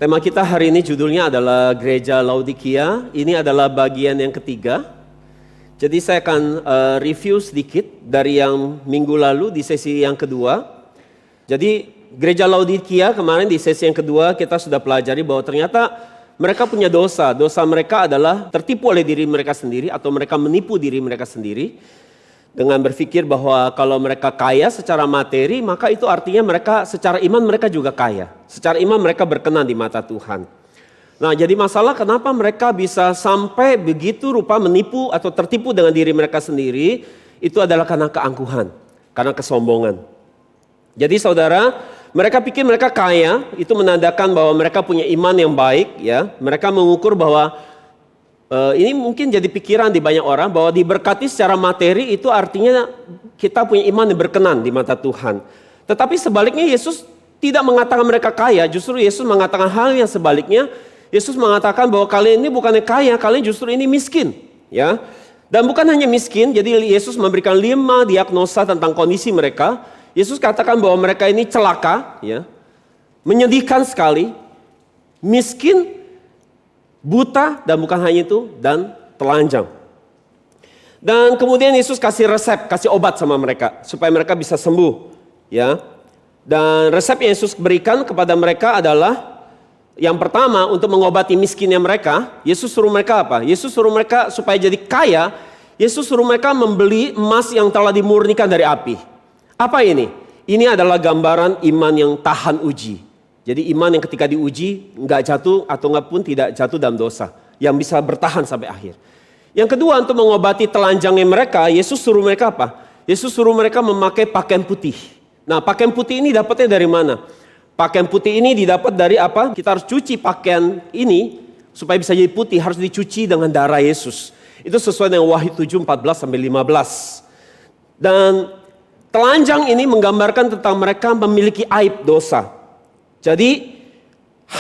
Tema kita hari ini judulnya adalah Gereja Laodikia. Ini adalah bagian yang ketiga. Jadi saya akan review sedikit dari yang minggu lalu di sesi yang kedua. Jadi Gereja Laodikia kemarin di sesi yang kedua kita sudah pelajari bahwa ternyata mereka punya dosa. Dosa mereka adalah tertipu oleh diri mereka sendiri atau mereka menipu diri mereka sendiri. Dengan berpikir bahwa kalau mereka kaya secara materi, maka itu artinya mereka secara iman mereka juga kaya. Secara iman mereka berkenan di mata Tuhan. Nah, jadi masalah kenapa mereka bisa sampai begitu rupa menipu atau tertipu dengan diri mereka sendiri, itu adalah karena keangkuhan, karena kesombongan. Jadi saudara, mereka pikir mereka kaya, itu menandakan bahwa mereka punya iman yang baik, ya. Mereka mengukur bahwa ini mungkin jadi pikiran di banyak orang bahwa diberkati secara materi itu artinya kita punya iman yang berkenan di mata Tuhan. Tetapi sebaliknya Yesus tidak mengatakan mereka kaya, justru Yesus mengatakan hal yang sebaliknya. Yesus mengatakan bahwa kalian ini bukannya kaya, kalian justru ini miskin, ya. Dan bukan hanya miskin, jadi Yesus memberikan 5 diagnosa tentang kondisi mereka. Yesus katakan bahwa mereka ini celaka, ya. Menyedihkan sekali, miskin, buta, dan bukan hanya itu, dan telanjang. Dan kemudian Yesus kasih resep, kasih obat sama mereka supaya mereka bisa sembuh, ya. Dan resep yang Yesus berikan kepada mereka adalah yang pertama untuk mengobati miskinnya mereka. Yesus suruh mereka apa? Yesus suruh mereka supaya jadi kaya. Yesus suruh mereka membeli emas yang telah dimurnikan dari api. Apa ini? Ini adalah gambaran iman yang tahan uji. Jadi iman yang ketika diuji nggak jatuh atau nggak pun tidak jatuh dalam dosa, yang bisa bertahan sampai akhir. Yang kedua, untuk mengobati telanjangnya mereka, Yesus suruh mereka apa? Yesus suruh mereka memakai pakaian putih. Nah, pakaian putih ini dapatnya dari mana? Pakaian putih ini didapat dari apa? Kita harus cuci pakaian ini supaya bisa jadi putih, harus dicuci dengan darah Yesus. Itu sesuai dengan Wahyu 7:14-15. Dan telanjang ini menggambarkan tentang mereka memiliki aib dosa. Jadi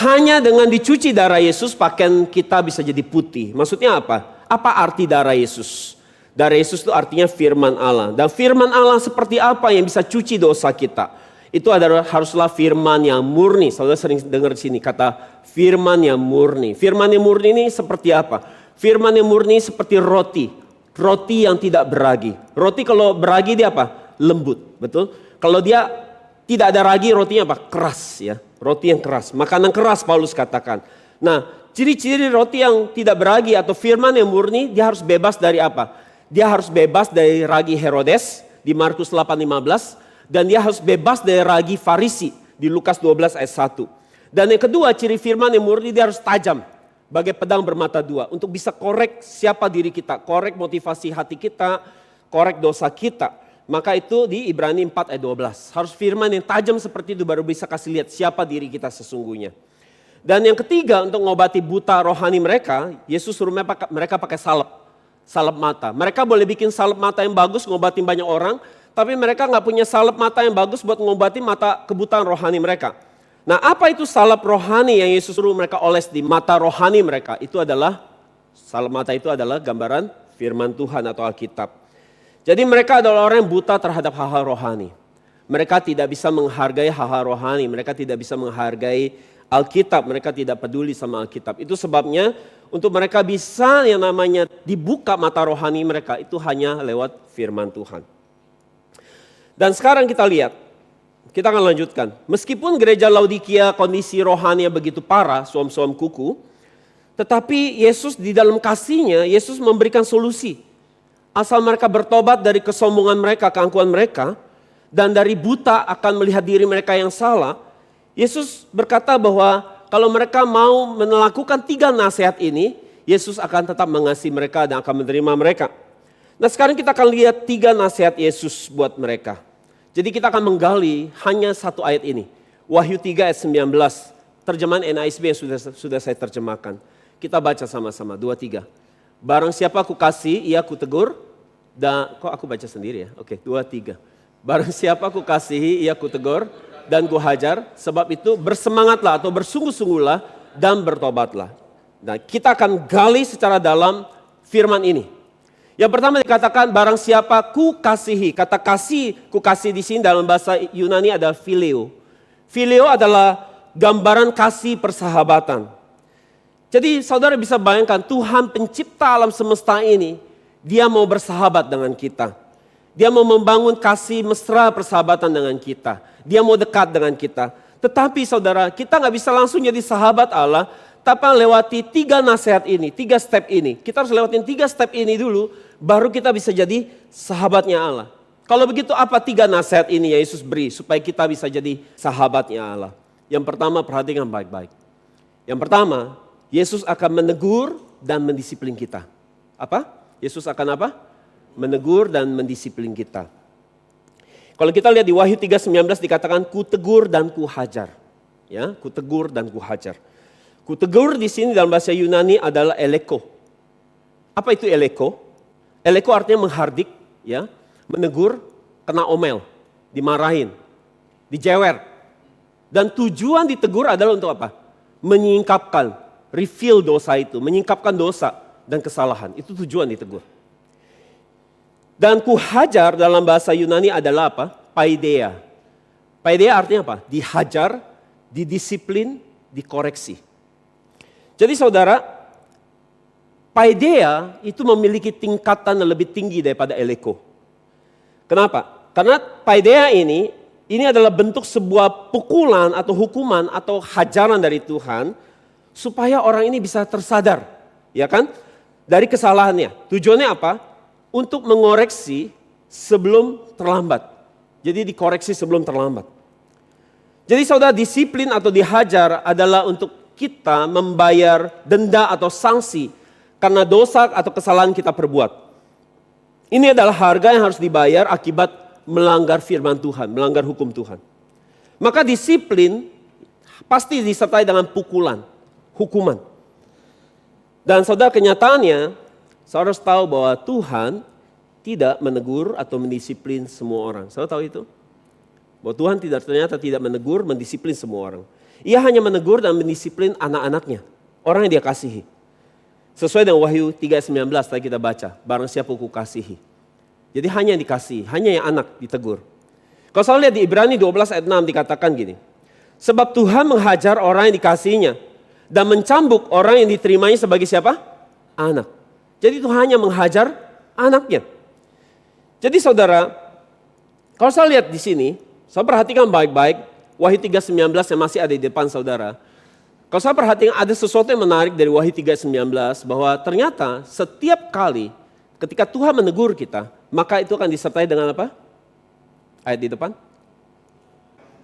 hanya dengan dicuci darah Yesus pakaian kita bisa jadi putih. Maksudnya apa? Apa arti darah Yesus? Darah Yesus itu artinya firman Allah. Dan firman Allah seperti apa yang bisa cuci dosa kita? Itu adalah haruslah firman yang murni. Saudara sering dengar di sini kata firman yang murni. Firman yang murni ini seperti apa? Firman yang murni seperti roti. Roti yang tidak beragi. Roti kalau beragi dia apa? Lembut, betul? Kalau dia tidak ada ragi, rotinya apa? Keras, ya. Roti yang keras, makanan keras Paulus katakan. Nah, ciri-ciri roti yang tidak beragi atau firman yang murni, dia harus bebas dari apa? Dia harus bebas dari ragi Herodes di Markus 8:15. Dan dia harus bebas dari ragi Farisi di Lukas 12 ayat 1. Dan yang kedua, ciri firman yang murni dia harus tajam. Bagai pedang bermata dua. Untuk bisa korek siapa diri kita. Korek motivasi hati kita, korek dosa kita. Maka itu di Ibrani 4 ayat 12. Harus firman yang tajam seperti itu baru bisa kasih lihat siapa diri kita sesungguhnya. Dan yang ketiga untuk mengobati buta rohani mereka, Yesus suruh mereka pakai salep. Salep mata. Mereka boleh bikin salep mata yang bagus ngobatin banyak orang. Tapi mereka gak punya salep mata yang bagus buat mengobati mata kebutaan rohani mereka. Nah, apa itu salep rohani yang Yesus suruh mereka oles di mata rohani mereka? Itu adalah, salep mata itu adalah gambaran firman Tuhan atau Alkitab. Jadi mereka adalah orang yang buta terhadap hal-hal rohani. Mereka tidak bisa menghargai hal-hal rohani. Mereka tidak bisa menghargai Alkitab. Mereka tidak peduli sama Alkitab. Itu sebabnya untuk mereka bisa yang namanya dibuka mata rohani mereka. Itu hanya lewat firman Tuhan. Dan sekarang kita lihat. Kita akan lanjutkan. Meskipun gereja Laodikia kondisi rohani begitu parah. Suam-suam kuku. Tetapi Yesus di dalam kasihnya. Yesus memberikan solusi. Asal mereka bertobat dari kesombongan mereka, keangkuhan mereka, dan dari buta akan melihat diri mereka yang salah, Yesus berkata bahwa kalau mereka mau melakukan 3 nasihat ini, Yesus akan tetap mengasihi mereka dan akan menerima mereka. Nah, sekarang kita akan lihat 3 nasihat Yesus buat mereka. Jadi kita akan menggali hanya 1 ayat ini. Wahyu 3 ayat 19, terjemahan NASB yang sudah saya terjemahkan. Kita baca sama-sama, 2, 3. Barang siapa aku kasih, ia aku tegur. Dan kok aku baca sendiri ya? Oke, 2, 3. Barang siapa aku kasihi, ia aku tegur dan ku hajar. Sebab itu bersemangatlah atau bersungguh-sungguhlah dan bertobatlah. Nah, kita akan gali secara dalam firman ini. Yang pertama dikatakan barang siapa ku kasihi. Kata kasih, ku kasih di sini dalam bahasa Yunani adalah phileo. Phileo adalah gambaran kasih persahabatan. Jadi saudara bisa bayangkan Tuhan pencipta alam semesta ini, dia mau bersahabat dengan kita. Dia mau membangun kasih mesra persahabatan dengan kita. Dia mau dekat dengan kita. Tetapi saudara, kita gak bisa langsung jadi sahabat Allah, tapi lewati 3 nasihat ini, 3 step ini. Kita harus lewatin 3 step ini dulu, baru kita bisa jadi sahabatnya Allah. Kalau begitu apa 3 nasihat ini yang Yesus beri supaya kita bisa jadi sahabatnya Allah? Yang pertama, perhatikan baik-baik. Yang pertama, Yesus akan menegur dan mendisiplin kita. Apa? Yesus akan apa? Menegur dan mendisiplin kita. Kalau kita lihat di Wahyu 3:19 dikatakan kutegur dan kuhajar. Ya, kutegur dan kuhajar. Kutegur di sini dalam bahasa Yunani adalah eleko. Apa itu eleko? Eleko artinya menghardik, ya, menegur, kena omel, dimarahin, dijewer. Dan tujuan ditegur adalah untuk apa? Menyingkapkan, reveal dosa itu, menyingkapkan dosa dan kesalahan. Itu tujuan ditegur. Dan kuhajar dalam bahasa Yunani adalah apa? Paideia. Paideia artinya apa? Dihajar, didisiplin, dikoreksi. Jadi saudara, paideia itu memiliki tingkatan yang lebih tinggi daripada eleko. Kenapa? Karena paideia ini adalah bentuk sebuah pukulan atau hukuman atau hajaran dari Tuhan supaya orang ini bisa tersadar, ya kan? Dari kesalahannya. Tujuannya apa? Untuk mengoreksi sebelum terlambat. Jadi dikoreksi sebelum terlambat. Jadi saudara, disiplin atau dihajar adalah untuk kita membayar denda atau sanksi karena dosa atau kesalahan kita perbuat. Ini adalah harga yang harus dibayar akibat melanggar firman Tuhan, melanggar hukum Tuhan. Maka disiplin pasti disertai dengan pukulan, hukuman. Dan saudara, kenyataannya, saudara harus tahu bahwa Tuhan tidak menegur atau mendisiplin semua orang. Saudara tahu itu? Bahwa Tuhan ternyata tidak menegur, mendisiplin semua orang. Ia hanya menegur dan mendisiplin anak-anaknya, orang yang dia kasihi. Sesuai dengan Wahyu 3:19 tadi kita baca, barang siapa ku kasihi. Jadi hanya yang dikasihi, hanya yang anak ditegur. Kalau saya lihat di Ibrani 12 ayat 6 dikatakan gini, sebab Tuhan menghajar orang yang dikasihinya dan mencambuk orang yang diterimanya sebagai siapa? Anak. Jadi Tuhan hanya menghajar anaknya. Jadi saudara, kalau saya lihat di sini, saya perhatikan baik-baik Wahyu 3:19 yang masih ada di depan saudara. Kalau saya perhatikan ada sesuatu yang menarik dari Wahyu 3:19 bahwa ternyata setiap kali ketika Tuhan menegur kita, maka itu akan disertai dengan apa? Ayat di depan.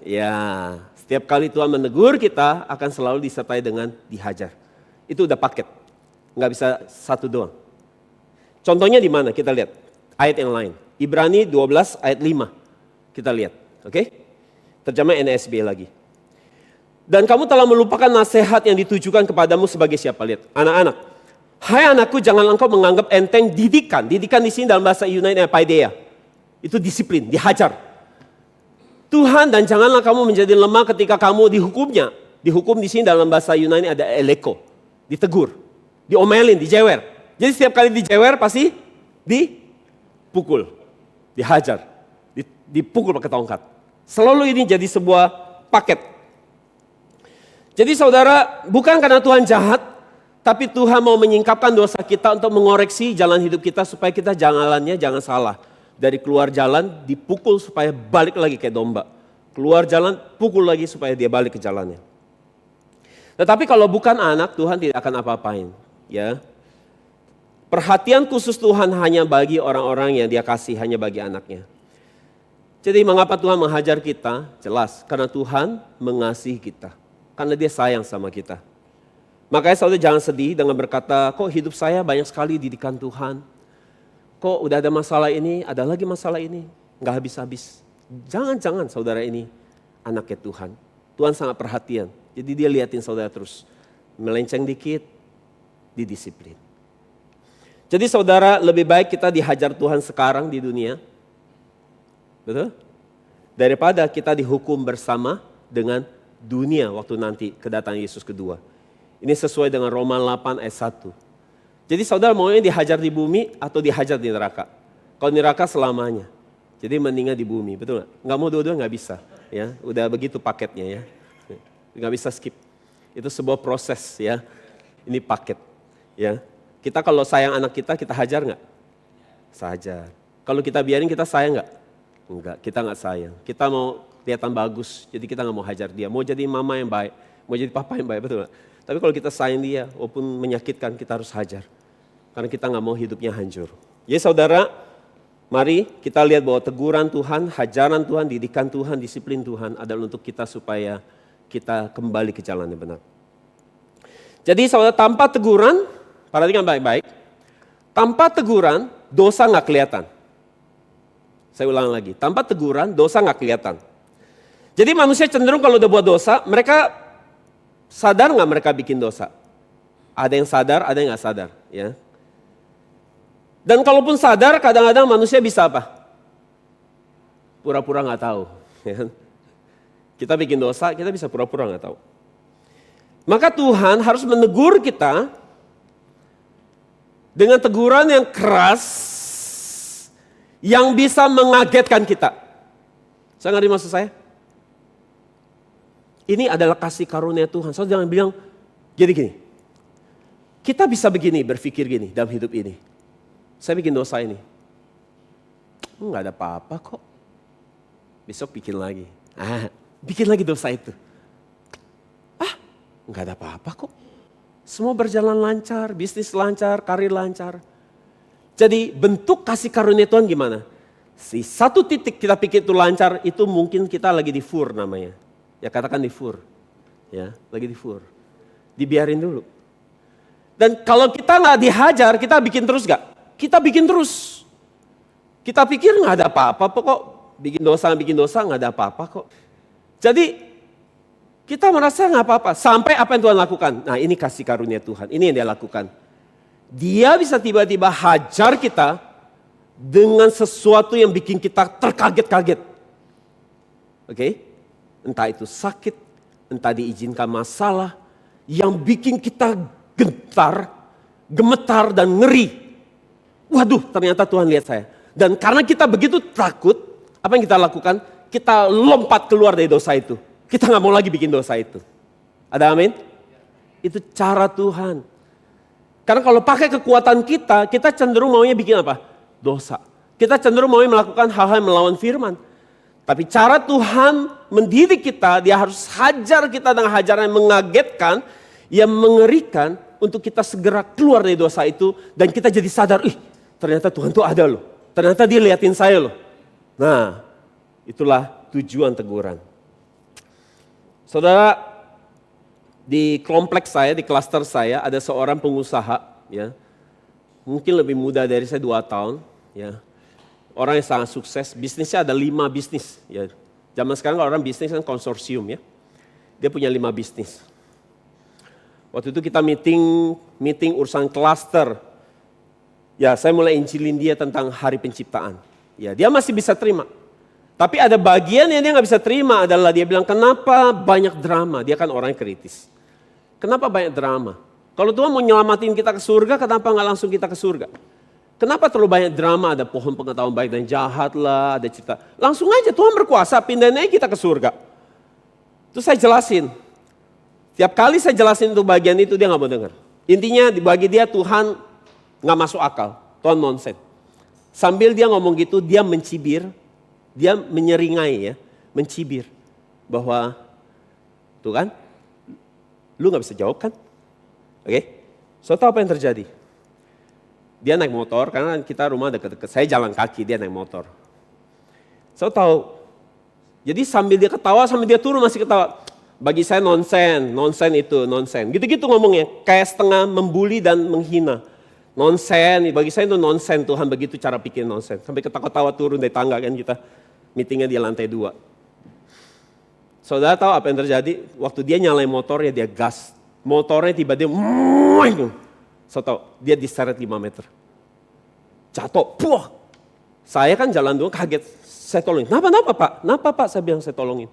Ya, setiap kali Tuhan menegur kita akan selalu disertai dengan dihajar. Itu udah paket, nggak bisa satu doang. Contohnya di mana? Kita lihat ayat yang lain. Ibrani 12 ayat 5. Kita lihat, oke? Terjemah NSB lagi. Dan kamu telah melupakan nasihat yang ditujukan kepadamu sebagai siapa? Lihat, anak-anak. Hai anakku, jangan engkau menganggap enteng didikan. Didikan di sini dalam bahasa Yunani paideia. Itu disiplin, dihajar. Tuhan, dan janganlah kamu menjadi lemah ketika kamu dihukumnya. Dihukum di sini dalam bahasa Yunani ada eleko. Ditegur, diomelin, dijewer. Jadi setiap kali dijewer pasti dipukul, dihajar, dipukul pakai tongkat. Selalu ini jadi sebuah paket. Jadi saudara, bukan karena Tuhan jahat, tapi Tuhan mau menyingkapkan dosa kita untuk mengoreksi jalan hidup kita supaya kita jalannya jangan salah. Dari keluar jalan dipukul supaya balik lagi kayak domba. Keluar jalan pukul lagi supaya dia balik ke jalannya. Tetapi kalau bukan anak, Tuhan tidak akan apa-apain. Ya. Perhatian khusus Tuhan hanya bagi orang-orang yang dia kasih, hanya bagi anaknya. Jadi mengapa Tuhan menghajar kita? Jelas, karena Tuhan mengasihi kita. Karena dia sayang sama kita. Makanya saudara jangan sedih dengan berkata, kok hidup saya banyak sekali didikan Tuhan. Kok udah ada masalah ini, ada lagi masalah ini. Gak habis-habis. Jangan-jangan saudara ini anaknya Tuhan. Tuhan sangat perhatian. Jadi dia liatin saudara terus. Melenceng dikit, didisiplin. Jadi saudara, lebih baik kita dihajar Tuhan sekarang di dunia. Betul? Daripada kita dihukum bersama dengan dunia waktu nanti kedatangan Yesus kedua. Ini sesuai dengan Roma 8 ayat 1. Jadi saudara maunya dihajar di bumi atau dihajar di neraka? Kalau neraka selamanya. Jadi mendingan di bumi, betul nggak? Nggak mau dua-dua nggak bisa. Ya, udah begitu paketnya ya. nggak bisa skip. Itu sebuah proses ya. Ini paket ya. Kita kalau sayang anak kita hajar nggak? Hajar. Kalau kita biarin kita sayang nggak? Enggak, kita nggak sayang. Kita mau kelihatan bagus, jadi kita nggak mau hajar dia. Mau jadi mama yang baik, mau jadi papa yang baik, betul nggak? Tapi kalau kita sayang dia, walaupun menyakitkan, kita harus hajar. Karena kita nggak mau hidupnya hancur. Ya saudara, mari kita lihat bahwa teguran Tuhan, hajaran Tuhan, didikan Tuhan, disiplin Tuhan adalah untuk kita supaya kita kembali ke jalan yang benar. Jadi saudara, tanpa teguran, perhatikan baik-baik, tanpa teguran dosa nggak kelihatan. Saya ulang lagi, tanpa teguran dosa nggak kelihatan. Jadi manusia cenderung kalau udah buat dosa, mereka sadar nggak mereka bikin dosa? Ada yang sadar, ada yang nggak sadar, ya. Dan kalaupun sadar, kadang-kadang manusia bisa apa? Pura-pura nggak tahu. Ya. Kita bikin dosa, kita bisa pura-pura nggak tahu. Maka Tuhan harus menegur kita dengan teguran yang keras, yang bisa mengagetkan kita. Saya ngerti maksud saya? Ini adalah kasih karunia Tuhan. Saudara jangan bilang, jadi gini, kita bisa begini, berpikir gini dalam hidup ini. Saya bikin dosa ini, nggak ada apa-apa kok. Besok bikin lagi, bikin lagi dosa itu. Nggak ada apa-apa kok. Semua berjalan lancar, bisnis lancar, karir lancar. Jadi bentuk kasih karunia Tuhan gimana? Si satu titik kita pikir itu lancar, itu mungkin kita lagi di fur namanya. Ya katakan di fur. Ya, lagi di fur. Dibiarin dulu. Dan kalau kita nggak dihajar, kita bikin terus nggak? Kita bikin terus. Kita pikir nggak ada apa-apa kok. Bikin dosa nggak ada apa-apa kok. Jadi kita merasa nggak apa-apa. Sampai apa yang Tuhan lakukan? Nah ini kasih karunia Tuhan. Ini yang dia lakukan. Dia bisa tiba-tiba hajar kita dengan sesuatu yang bikin kita terkaget-kaget. Oke? Entah itu sakit, entah diizinkan masalah yang bikin kita gentar, gemetar dan ngeri. Waduh, ternyata Tuhan lihat saya. Dan karena kita begitu takut, apa yang kita lakukan? Kita lompat keluar dari dosa itu. Kita nggak mau lagi bikin dosa itu. Ada amin? Itu cara Tuhan. Karena kalau pakai kekuatan kita, kita cenderung maunya bikin apa? Dosa. Kita cenderung maunya melakukan hal-hal yang melawan firman. Tapi cara Tuhan mendidik kita, dia harus hajar kita dengan hajaran yang mengagetkan, yang mengerikan untuk kita segera keluar dari dosa itu. Dan kita jadi sadar, ternyata Tuhan tuh ada loh. Ternyata dia liatin saya loh. Nah, itulah tujuan teguran. Saudara, di kompleks saya, di klaster saya ada seorang pengusaha, ya, mungkin lebih muda dari saya 2 tahun, ya, orang yang sangat sukses, bisnisnya ada 5 bisnis, ya. Zaman sekarang kalau orang bisnis kan konsorsium, ya, dia punya 5 bisnis. Waktu itu kita meeting urusan klaster, ya, saya mulai injilin dia tentang hari penciptaan, ya, dia masih bisa terima. Tapi ada bagian yang dia nggak bisa terima adalah dia bilang, kenapa banyak drama? Dia kan orang kritis. Kenapa banyak drama? Kalau Tuhan mau nyelamatin kita ke surga, kenapa nggak langsung kita ke surga? Kenapa terlalu banyak drama? Ada pohon pengetahuan baik dan jahat lah, ada cerita. Langsung aja Tuhan berkuasa, pindahin aja kita ke surga. Terus saya jelasin. Tiap kali saya jelasin untuk bagian itu, dia nggak mau dengar. Intinya bagi dia Tuhan nggak masuk akal. Tuhan nonsen. Sambil dia ngomong gitu, dia mencibir. Dia menyeringai, ya, mencibir bahwa tuh kan, lu nggak bisa jawab kan? Oke, so tahu apa yang terjadi? Dia naik motor karena kita rumah dekat-dekat. Saya jalan kaki, dia naik motor. So tahu. Jadi sambil dia ketawa, sambil dia turun masih ketawa. Bagi saya nonsen itu nonsen. Gitu-gitu ngomongnya, kayak setengah membuli dan menghina. Nonsen, bagi saya itu nonsen, Tuhan begitu cara pikir nonsen. Sampai ketawa-tawa turun dari tangga kan kita. Meetingnya di lantai 2. Saudara tahu apa yang terjadi? Waktu dia nyalain motornya, dia gas. Motornya tiba-tiba, saya tahu, dia diseret 5 meter. Jatuh, puah. Saya kan jalan dulu kaget, saya tolongin. Kenapa Pak? Kenapa Pak? Saya bilang saya tolongin.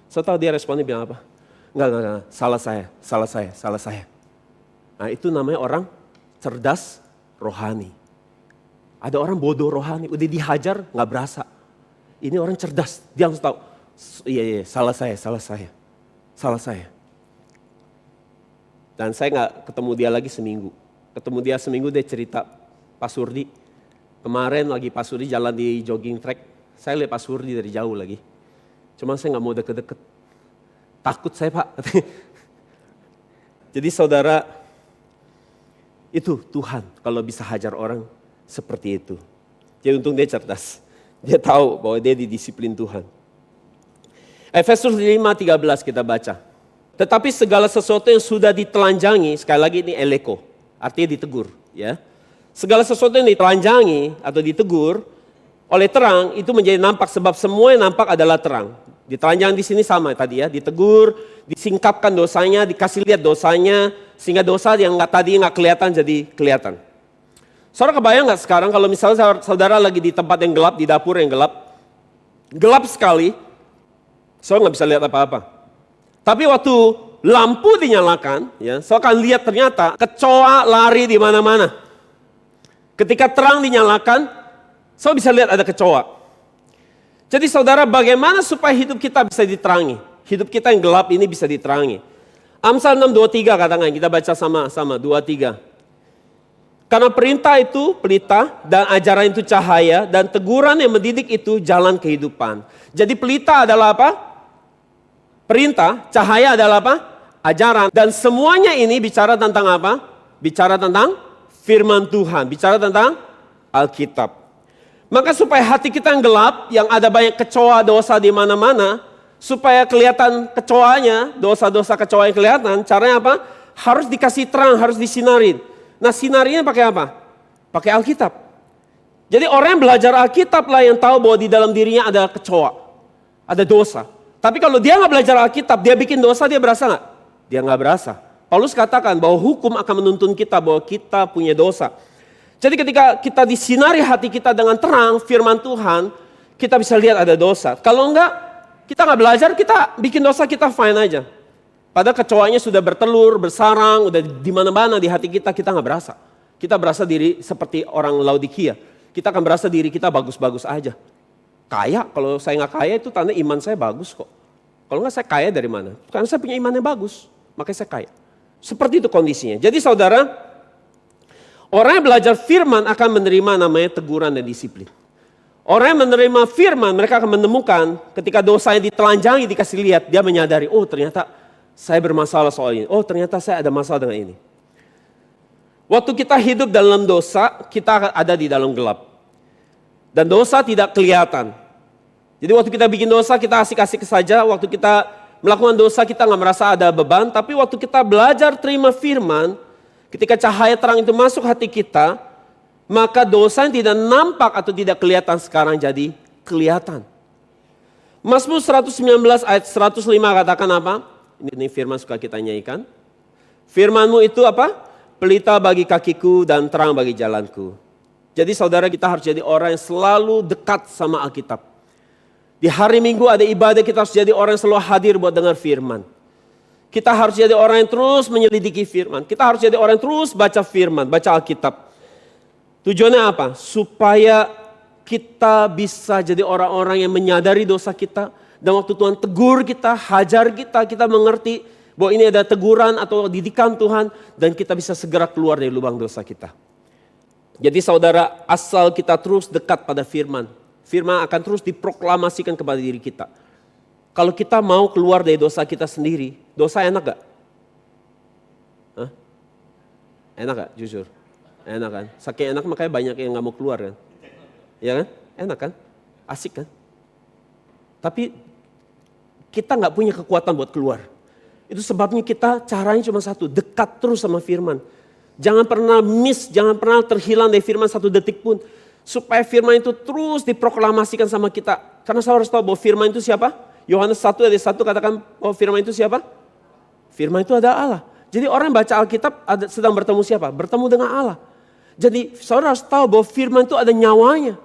Saya tahu dia responnya bilang apa? Enggak, salah saya. Nah itu namanya orang cerdas rohani. Ada orang bodoh rohani, udah dihajar nggak berasa. Ini orang cerdas, dia harus tahu, iya, salah saya. Dan saya nggak ketemu dia lagi seminggu. Ketemu dia seminggu, dia cerita, Pak Surdi, kemarin lagi Pak Surdi jalan di jogging track, saya lihat Pak Surdi dari jauh lagi. Cuma saya nggak mau deket-deket. Takut saya Pak. Jadi saudara, itu Tuhan kalau bisa hajar orang seperti itu. Jadi untung dia cerdas. Dia tahu bahwa dia didisiplin Tuhan. Efesus 5:13 kita baca. Tetapi segala sesuatu yang sudah ditelanjangi, sekali lagi ini eleko, artinya ditegur. Ya. Segala sesuatu yang ditelanjangi atau ditegur oleh terang itu menjadi nampak sebab semua yang nampak adalah terang. Ditelanjang di sini sama tadi ya, ditegur, disingkapkan dosanya, dikasih lihat dosanya, sehingga dosa yang tadi nggak kelihatan jadi kelihatan. Saudara kebayang nggak sekarang kalau misalnya saudara lagi di tempat yang gelap, di dapur yang gelap sekali, saudara nggak bisa lihat apa-apa. Tapi waktu lampu dinyalakan, ya, saudara akan lihat ternyata kecoa lari di mana-mana. Ketika terang dinyalakan, saudara bisa lihat ada kecoa. Jadi saudara, bagaimana supaya hidup kita bisa diterangi? Hidup kita yang gelap ini bisa diterangi. Amsal 6:23 katakan, kita baca sama-sama, 2-3. Karena perintah itu pelita dan ajaran itu cahaya dan teguran yang mendidik itu jalan kehidupan. Jadi pelita adalah apa? Perintah, cahaya adalah apa? Ajaran. Dan semuanya ini bicara tentang apa? Bicara tentang firman Tuhan, bicara tentang Alkitab. Maka supaya hati kita yang gelap, yang ada banyak kecoa dosa di mana-mana, supaya kelihatan kecoanya, dosa-dosa kecoa yang kelihatan, caranya apa? Harus dikasih terang, harus disinarin. Nah sinarinya pakai apa? Pakai Alkitab. Jadi orang yang belajar Alkitab lah yang tahu bahwa di dalam dirinya ada kecoa, ada dosa. Tapi kalau dia nggak belajar Alkitab, dia bikin dosa, dia berasa nggak? Dia nggak berasa. Paulus katakan bahwa hukum akan menuntun kita bahwa kita punya dosa. Jadi ketika kita disinari hati kita dengan terang firman Tuhan, kita bisa lihat ada dosa. Kalau enggak, kita nggak belajar, kita bikin dosa, kita fine aja. Padahal kecoanya sudah bertelur, bersarang, udah di mana-mana di hati kita, kita nggak berasa. Kita berasa diri seperti orang Laodikia. Kita akan berasa diri kita bagus-bagus aja. Kaya, kalau saya nggak kaya itu tanda iman saya bagus kok. Kalau nggak saya kaya dari mana? Karena saya punya iman yang bagus, makanya saya kaya. Seperti itu kondisinya. Jadi saudara, orang yang belajar firman akan menerima namanya teguran dan disiplin. Orang yang menerima firman, mereka akan menemukan ketika dosa yang ditelanjangi dikasih lihat, dia menyadari, oh ternyata saya bermasalah soal ini. Oh ternyata saya ada masalah dengan ini. Waktu kita hidup dalam dosa, kita ada di dalam gelap. Dan dosa tidak kelihatan. Jadi waktu kita bikin dosa, kita asik-asik saja. Waktu kita melakukan dosa, kita nggak merasa ada beban. Tapi waktu kita belajar terima firman, ketika cahaya terang itu masuk hati kita, maka dosa yang tidak nampak atau tidak kelihatan sekarang jadi kelihatan. Mazmur 119 ayat 105 katakan apa? Ini firman suka kita nyanyikan. Firmanmu itu apa? Pelita bagi kakiku dan terang bagi jalanku. Jadi saudara, kita harus jadi orang yang selalu dekat sama Alkitab. Di hari Minggu ada ibadah, kita harus jadi orang yang selalu hadir buat dengar firman. Kita harus jadi orang yang terus menyelidiki firman. Kita harus jadi orang yang terus baca firman, baca Alkitab. Tujuannya apa? Supaya kita bisa jadi orang-orang yang menyadari dosa kita. Dan waktu Tuhan tegur kita, hajar kita, kita mengerti bahwa ini ada teguran atau didikan Tuhan. Dan kita bisa segera keluar dari lubang dosa kita. Jadi saudara, asal kita terus dekat pada firman. Firman akan terus diproklamasikan kepada diri kita. Kalau kita mau keluar dari dosa kita sendiri, dosa enak gak? Hah? Enak gak? Jujur. Enak kan? Saking enak makanya banyak yang gak mau keluar kan? Ya kan? Enak kan? Asik kan? Tapi kita gak punya kekuatan buat keluar. Itu sebabnya kita caranya cuma satu, dekat terus sama firman. Jangan pernah miss, jangan pernah terhilang dari firman satu detik pun. Supaya firman itu terus diproklamasikan sama kita. Karena saya harus tahu bahwa firman itu siapa? Yohanes 1 ayat 1 katakan bahwa firman itu siapa? Firman itu adalah Allah. Jadi orang yang baca Alkitab sedang bertemu siapa? Bertemu dengan Allah. Jadi saudara harus tahu bahwa firman itu ada nyawanya.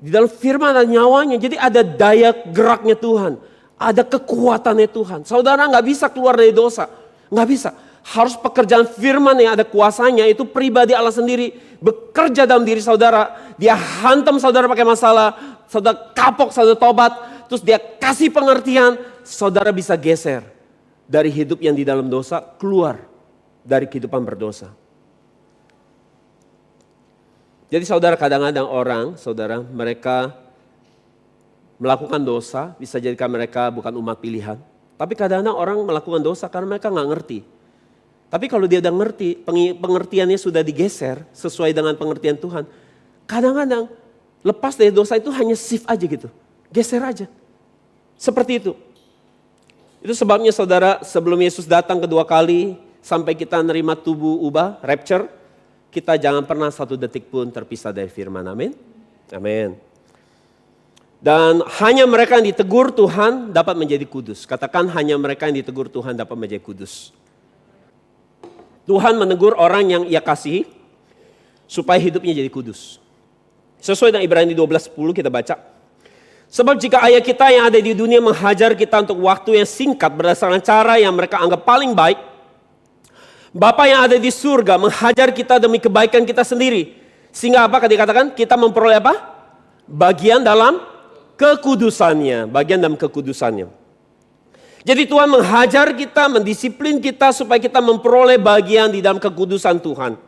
Di dalam firman ada nyawanya. Jadi ada daya geraknya Tuhan. Ada kekuatannya Tuhan. Saudara nggak bisa keluar dari dosa. Nggak bisa. Harus pekerjaan firman yang ada kuasanya itu pribadi Allah sendiri bekerja dalam diri saudara. Dia hantam saudara pakai masalah, saudara kapok, saudara tobat, terus dia kasih pengertian, saudara bisa geser. dari hidup yang di dalam dosa, keluar dari kehidupan berdosa. Jadi saudara, kadang-kadang orang, saudara, mereka melakukan dosa, bisa jadikan mereka bukan umat pilihan. Tapi kadang-kadang orang melakukan dosa karena mereka nggak ngerti. Tapi kalau dia udah ngerti, pengertiannya sudah digeser sesuai dengan pengertian Tuhan. Kadang-kadang lepas dari dosa itu hanya shift aja gitu, geser aja. Seperti itu. Itu sebabnya saudara, sebelum Yesus datang kedua kali, sampai kita nerima tubuh ubah, rapture, kita jangan pernah satu detik pun terpisah dari firman. Amin. Amin. Dan hanya mereka yang ditegur Tuhan dapat menjadi kudus. Katakan, hanya mereka yang ditegur Tuhan dapat menjadi kudus. Tuhan menegur orang yang Ia kasihi supaya hidupnya jadi kudus. Sesuai dengan Ibrani 12:10 kita baca. Sebab jika ayah kita yang ada di dunia menghajar kita untuk waktu yang singkat berdasarkan cara yang mereka anggap paling baik, Bapa yang ada di surga menghajar kita demi kebaikan kita sendiri. Sehingga apa dikatakan? Kita memperoleh apa? Bagian dalam kekudusannya. Bagian dalam kekudusannya. Jadi Tuhan menghajar kita, mendisiplin kita supaya kita memperoleh bagian di dalam kekudusan Tuhan.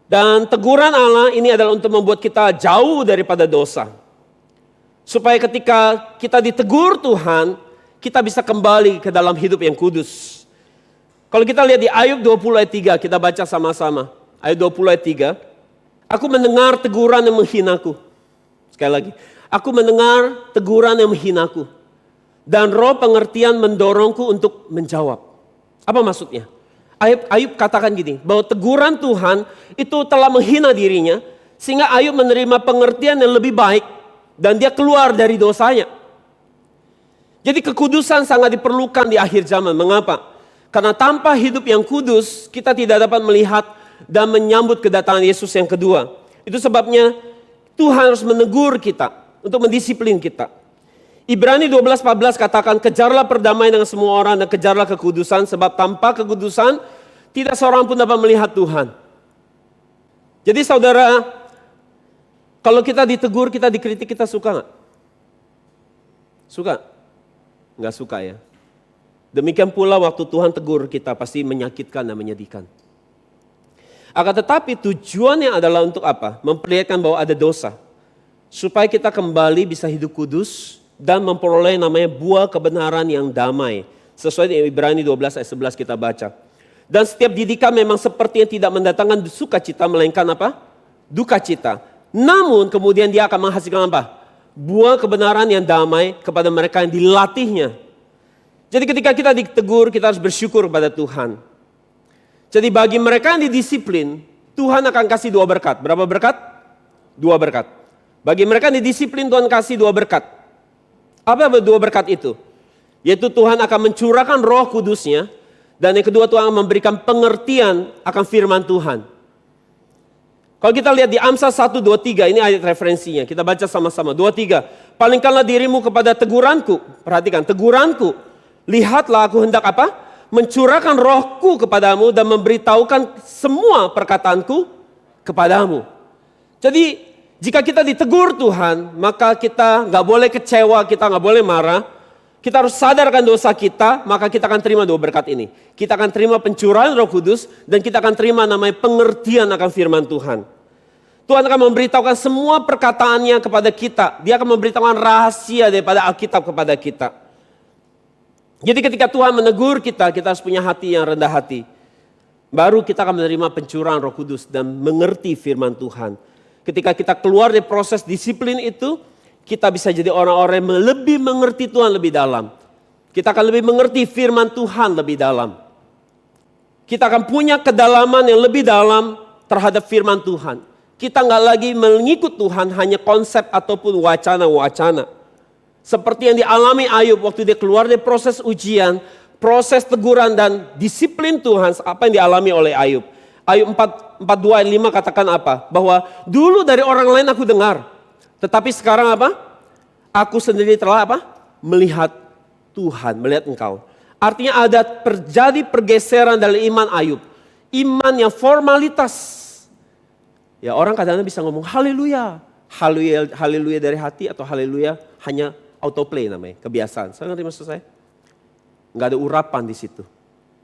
Dan teguran Allah ini adalah untuk membuat kita jauh daripada dosa. Supaya ketika kita ditegur Tuhan, kita bisa kembali ke dalam hidup yang kudus. Kalau kita lihat di Ayub 20 ayat 3, kita baca sama-sama. Ayub 20 ayat 3. Aku mendengar teguran yang menghinaku. Sekali lagi. Aku mendengar teguran yang menghinaku. Dan roh pengertian mendorongku untuk menjawab. Apa maksudnya? Ayub katakan gini, bahwa teguran Tuhan itu telah menghina dirinya. Sehingga Ayub menerima pengertian yang lebih baik. Dan dia keluar dari dosanya. Jadi kekudusan sangat diperlukan di akhir zaman. Mengapa? Karena tanpa hidup yang kudus, kita tidak dapat melihat dan menyambut kedatangan Yesus yang kedua. Itu sebabnya Tuhan harus menegur kita, untuk mendisiplin kita. Ibrani 12:14 katakan, kejarlah perdamaian dengan semua orang dan kejarlah kekudusan, sebab tanpa kekudusan, tidak seorang pun dapat melihat Tuhan. Jadi saudara, kalau kita ditegur, kita dikritik, kita suka gak? Suka? Nggak suka ya. Demikian pula waktu Tuhan tegur kita pasti menyakitkan dan menyedihkan. Akan tetapi tujuannya adalah untuk apa? Memperlihatkan bahwa ada dosa. Supaya kita kembali bisa hidup kudus dan memperoleh namanya buah kebenaran yang damai. Sesuai dengan Ibrani 12 ayat 11 kita baca. Dan setiap didikan memang seperti yang tidak mendatangkan sukacita melainkan apa? Duka cita. Namun kemudian dia akan menghasilkan apa? Buah kebenaran yang damai kepada mereka yang dilatihnya. Jadi ketika kita ditegur, kita harus bersyukur kepada Tuhan. Jadi bagi mereka yang didisiplin, Tuhan akan kasih 2 berkat. Berapa berkat? 2 berkat. Bagi mereka yang didisiplin, Tuhan kasih 2 berkat. Apa 2 berkat itu? Yaitu Tuhan akan mencurahkan roh kudusnya. Dan yang kedua, Tuhan akan memberikan pengertian akan firman Tuhan. Kalau kita lihat di Amsal 1:23, ini ayat referensinya. Kita baca sama-sama. 2:3. Palingkanlah dirimu kepada teguranku. Perhatikan, teguranku. Lihatlah aku hendak apa? Mencurahkan rohku kepadamu dan memberitahukan semua perkataanku kepadamu. Jadi jika kita ditegur Tuhan, maka kita gak boleh kecewa, kita gak boleh marah. Kita harus sadarkan dosa kita, maka kita akan terima 2 berkat ini. Kita akan terima pencurahan Roh Kudus dan kita akan terima namanya pengertian akan firman Tuhan. Tuhan akan memberitahukan semua perkataannya kepada kita. Dia akan memberitahukan rahasia daripada Alkitab kepada kita. Jadi ketika Tuhan menegur kita, kita harus punya hati yang rendah hati. Baru kita akan menerima pencurahan Roh Kudus dan mengerti firman Tuhan. Ketika kita keluar dari proses disiplin itu, kita bisa jadi orang-orang yang lebih mengerti Tuhan lebih dalam. Kita akan lebih mengerti firman Tuhan lebih dalam. Kita akan punya kedalaman yang lebih dalam terhadap firman Tuhan. Kita nggak lagi mengikut Tuhan hanya konsep ataupun wacana-wacana. Seperti yang dialami Ayub waktu dia keluar dari proses ujian, proses teguran dan disiplin Tuhan, apa yang dialami oleh Ayub. Ayub 4:2 ayat 5 katakan apa? Bahwa dulu dari orang lain aku dengar, tetapi sekarang apa? Aku sendiri telah apa? Melihat Tuhan, melihat Engkau. Artinya ada terjadi pergeseran dari iman Ayub. Iman yang formalitas. Ya orang kadang-kadang bisa ngomong haleluya. Haleluya dari hati atau haleluya hanya autoplay namanya, kebiasaan. Saya ngerti maksud saya? nggak ada urapan di situ.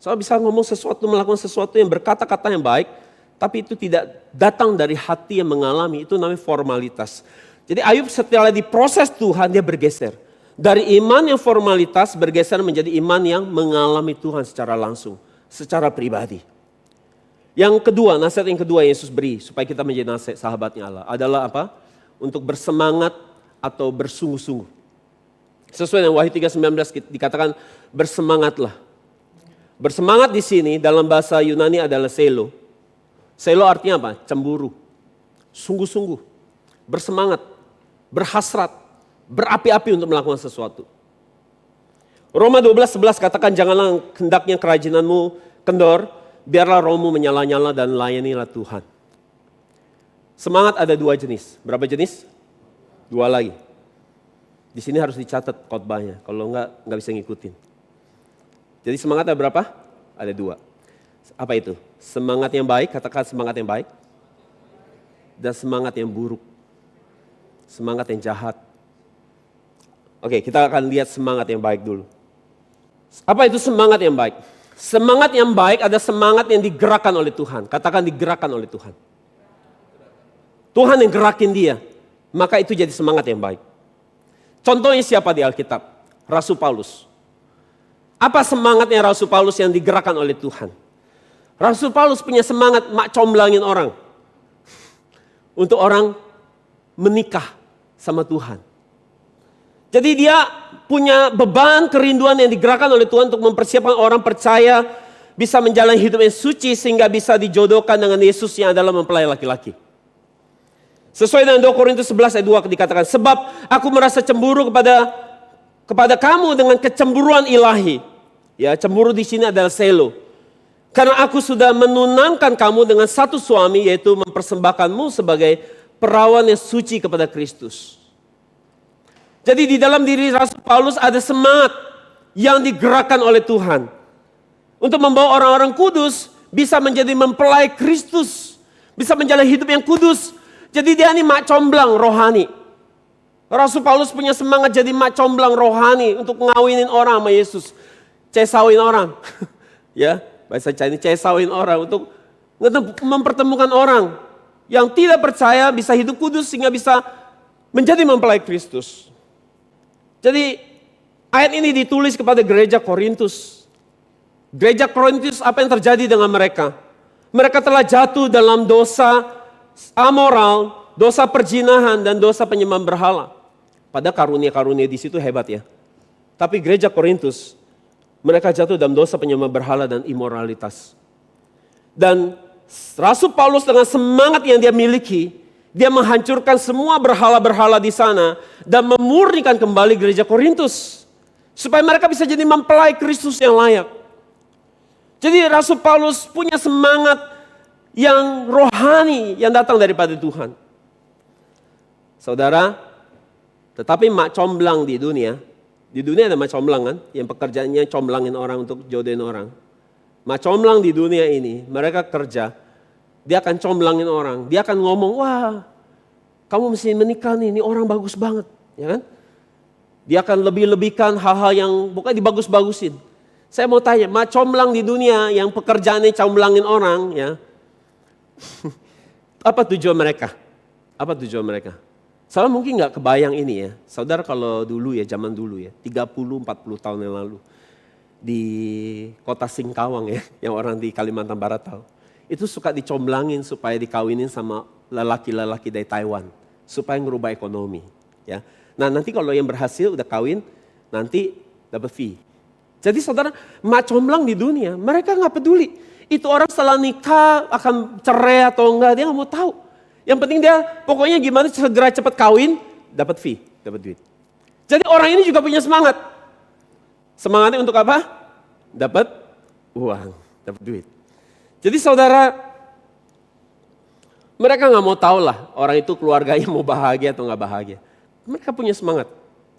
Soalnya bisa ngomong sesuatu, melakukan sesuatu yang berkata-kata yang baik, tapi itu tidak datang dari hati yang mengalami, itu namanya formalitas. Jadi Ayub setelah diproses Tuhan, dia bergeser. Dari iman yang formalitas bergeser menjadi iman yang mengalami Tuhan secara langsung, secara pribadi. Yang kedua, nasihat yang kedua yang Yesus beri supaya kita menjadi nasihat sahabatnya Allah adalah apa? Untuk bersemangat atau bersungguh-sungguh. Sesuai dengan Wahyu 3:19 dikatakan bersemangatlah. Bersemangat di sini dalam bahasa Yunani adalah selo. Selo artinya apa? Cemburu. Sungguh-sungguh. Bersemangat. Berhasrat. Berapi-api untuk melakukan sesuatu. Roma 12:11 katakan janganlah hendaknya kerajinanmu kendor. Biarlah rohmu menyala-nyala dan layanilah Tuhan. Semangat ada dua jenis. Berapa jenis? Dua lagi. Di sini harus dicatat khotbahnya. Kalau enggak bisa ngikutin. Jadi semangat ada berapa? Ada dua. Apa itu? Semangat yang baik, katakan semangat yang baik. Dan semangat yang buruk. Semangat yang jahat. Oke, kita akan lihat semangat yang baik dulu. Apa itu semangat yang baik? Semangat yang baik ada semangat yang digerakkan oleh Tuhan. Katakan digerakkan oleh Tuhan. Tuhan yang gerakin dia. Maka itu jadi semangat yang baik. Contohnya siapa di Alkitab? Rasul Paulus. Apa semangatnya Rasul Paulus yang digerakkan oleh Tuhan? Rasul Paulus punya semangat mak comblangin orang. Untuk orang menikah sama Tuhan. Jadi dia punya beban kerinduan yang digerakkan oleh Tuhan untuk mempersiapkan orang percaya bisa menjalani hidup yang suci sehingga bisa dijodohkan dengan Yesus yang adalah mempelai laki-laki. Sesuai dengan 2 Korintus 11 ayat 2 dikatakan, sebab aku merasa cemburu kepada kamu dengan kecemburuan ilahi. Ya, cemburu di sini adalah selo. Karena aku sudah menunangkan kamu dengan satu suami, yaitu mempersembahkanmu sebagai perawan yang suci kepada Kristus. Jadi di dalam diri Rasul Paulus ada semangat yang digerakkan oleh Tuhan. Untuk membawa orang-orang kudus bisa menjadi mempelai Kristus. Bisa menjalani hidup yang kudus. Jadi dia ini mak comblang rohani. Rasul Paulus punya semangat jadi mak comblang rohani untuk ngawinin orang sama Yesus. Cesawin orang. Ya, bahasa Chinese cesawin orang untuk mempertemukan orang yang tidak percaya bisa hidup kudus sehingga bisa menjadi mempelai Kristus. Jadi ayat ini ditulis kepada gereja Korintus. Gereja Korintus apa yang terjadi dengan mereka? Mereka telah jatuh dalam dosa amoral, dosa perzinahan dan dosa penyembahan berhala. Pada karunia-karunia di situ hebat ya. Tapi gereja Korintus mereka jatuh dalam dosa penyembah berhala dan imoralitas. Dan Rasul Paulus dengan semangat yang dia miliki, dia menghancurkan semua berhala-berhala di sana dan memurnikan kembali gereja Korintus. Supaya mereka bisa jadi mempelai Kristus yang layak. Jadi Rasul Paulus punya semangat yang rohani yang datang daripada Tuhan. Saudara, tetapi mak comblang di dunia ada mak comblang kan, yang pekerjaannya comblangin orang untuk jodohin orang. Mak comblang di dunia ini, mereka kerja, dia akan comblangin orang, dia akan ngomong, wah kamu mesti menikah nih, ini orang bagus banget, ya kan? Dia akan lebih-lebihkan hal-hal yang bukan dibagus-bagusin. Saya mau tanya, mak comblang di dunia yang pekerjaannya comblangin orang, ya, apa tujuan mereka? Apa tujuan mereka? Saudara mungkin gak kebayang ini ya. Saudara kalau dulu ya, zaman dulu ya, 30-40 tahun yang lalu. Di kota Singkawang ya, yang orang di Kalimantan Barat tahu. Itu suka dicomblangin supaya dikawinin sama lelaki-lelaki dari Taiwan. Supaya ngerubah ekonomi. Ya. Nah nanti kalau yang berhasil udah kawin, nanti dapat fee. Jadi saudara, mak comblang di dunia, mereka gak peduli. Itu orang setelah nikah akan cerai atau enggak, dia gak mau tahu. Yang penting dia pokoknya gimana segera cepat kawin, dapat fee, dapat duit. Jadi orang ini juga punya semangat. Semangatnya untuk apa? Dapat uang, dapat duit. Jadi saudara, mereka nggak mau tahu lah orang itu keluarganya mau bahagia atau nggak bahagia. Mereka punya semangat,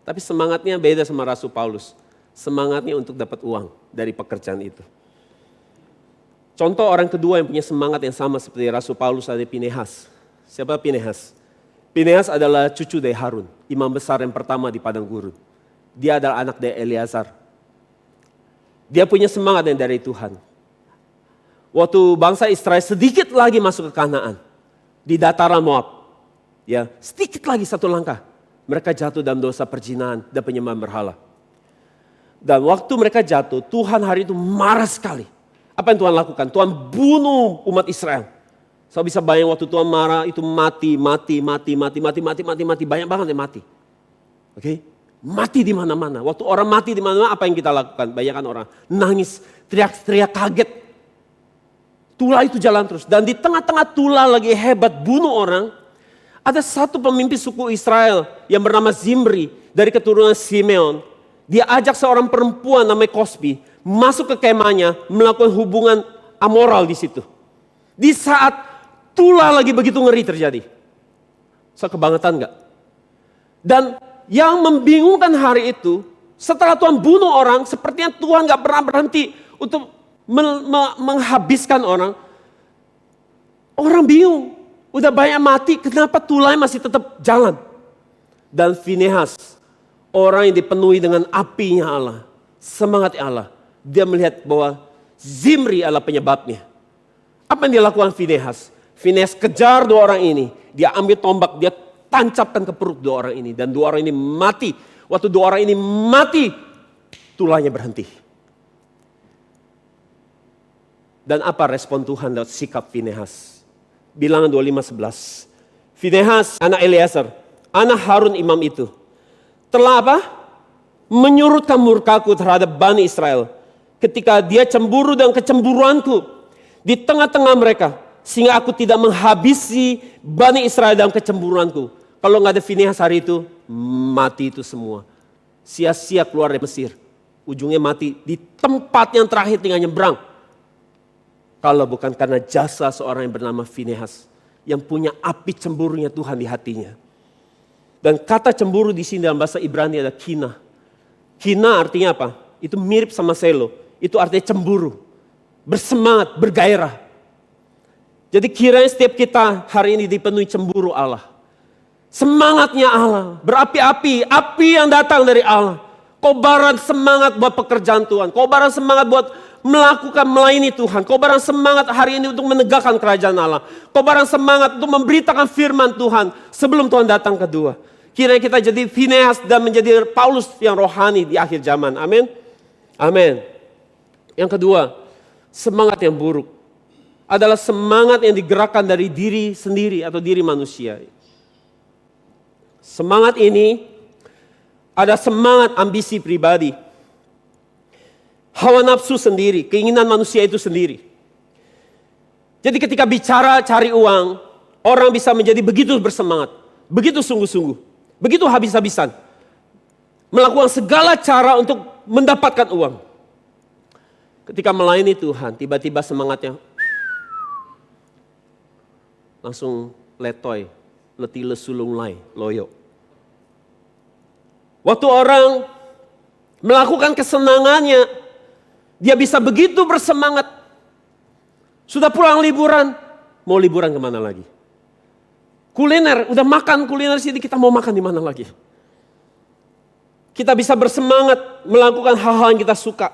tapi semangatnya beda sama Rasul Paulus. Semangatnya untuk dapat uang dari pekerjaan itu. Contoh orang kedua yang punya semangat yang sama seperti Rasul Paulus ada Pinehas. Siapa Pinehas? Pinehas adalah cucu dari Harun, imam besar yang pertama di padang gurun. Dia adalah anak dari Eleazar. Dia punya semangat yang dari Tuhan. Waktu bangsa Israel sedikit lagi masuk ke Kanaan, di dataran Moab, ya sedikit lagi satu langkah, mereka jatuh dalam dosa perzinahan dan penyembahan berhala. Dan waktu mereka jatuh, Tuhan hari itu marah sekali. Apa yang Tuhan lakukan? Tuhan bunuh umat Israel. Saya bisa bayang waktu Tuhan marah itu mati, banyak banget yang mati. Oke? Mati di mana-mana. Waktu orang mati di mana-mana, apa yang kita lakukan? Bayangkan orang nangis, teriak-teriak kaget. Tulah itu jalan terus. Dan di tengah-tengah tulah lagi hebat bunuh orang, ada satu pemimpin suku Israel yang bernama Zimri dari keturunan Simeon. Dia ajak seorang perempuan namanya Kosbi masuk ke kemahnya melakukan hubungan amoral di situ. Di saat tulah lagi begitu ngeri terjadi. So kebangetan enggak? Dan yang membingungkan hari itu, setelah Tuhan bunuh orang, sepertinya Tuhan gak pernah berhenti untuk menghabiskan orang. Orang bingung, udah banyak mati, kenapa tulahnya masih tetap jalan? Dan Finehas, orang yang dipenuhi dengan apinya Allah, semangat Allah, dia melihat bahwa Zimri adalah penyebabnya. Apa yang dilakukan Finehas? Finehas kejar dua orang ini, dia ambil tombak, dia tancapkan ke perut dua orang ini. Dan dua orang ini mati. Waktu dua orang ini mati, tulahnya berhenti. Dan apa respon Tuhan lewat sikap Finehas? Bilangan 25:11. Finehas, anak Eleazar, anak Harun imam itu, telah apa? Menyurutkan murkaku terhadap Bani Israel. Ketika dia cemburu dengan kecemburuanku di tengah-tengah mereka. Sehingga aku tidak menghabisi Bani Israel dalam kecemburuanku. Kalau nggak ada Finehas hari itu, mati itu semua. Sia-sia keluar dari Mesir. Ujungnya mati di tempat yang terakhir tinggal nyebrang. Kalau bukan karena jasa seorang yang bernama Finehas. Yang punya api cemburunya Tuhan di hatinya. Dan kata cemburu di sini dalam bahasa Ibrani adalah kina. Kina artinya apa? Itu mirip sama selo. Itu artinya cemburu. Bersemangat, bergairah. Jadi kiranya setiap kita hari ini dipenuhi cemburu Allah. Semangatnya Allah, berapi-api, api yang datang dari Allah. Kobaran semangat buat pekerjaan Tuhan, kobaran semangat buat melakukan, melayani Tuhan. Kobaran semangat hari ini untuk menegakkan kerajaan Allah. Kobaran semangat untuk memberitakan firman Tuhan sebelum Tuhan datang kedua. Kiranya kita jadi Finehas dan menjadi Paulus yang rohani di akhir zaman. Amin. Amin. Yang kedua, semangat yang buruk adalah semangat yang digerakkan dari diri sendiri atau diri manusia. Semangat ini ada semangat ambisi pribadi. Hawa nafsu sendiri, keinginan manusia itu sendiri. Jadi ketika bicara cari uang, orang bisa menjadi begitu bersemangat, begitu sungguh-sungguh, begitu habis-habisan. Melakukan segala cara untuk mendapatkan uang. Ketika melayani Tuhan, tiba-tiba semangatnya langsung letoy. Letile sulung lai, loyo. Waktu orang melakukan kesenangannya, dia bisa begitu bersemangat. Sudah pulang liburan, mau liburan kemana lagi? Kuliner, udah makan kuliner sini, kita mau makan di mana lagi? Kita bisa bersemangat melakukan hal-hal yang kita suka.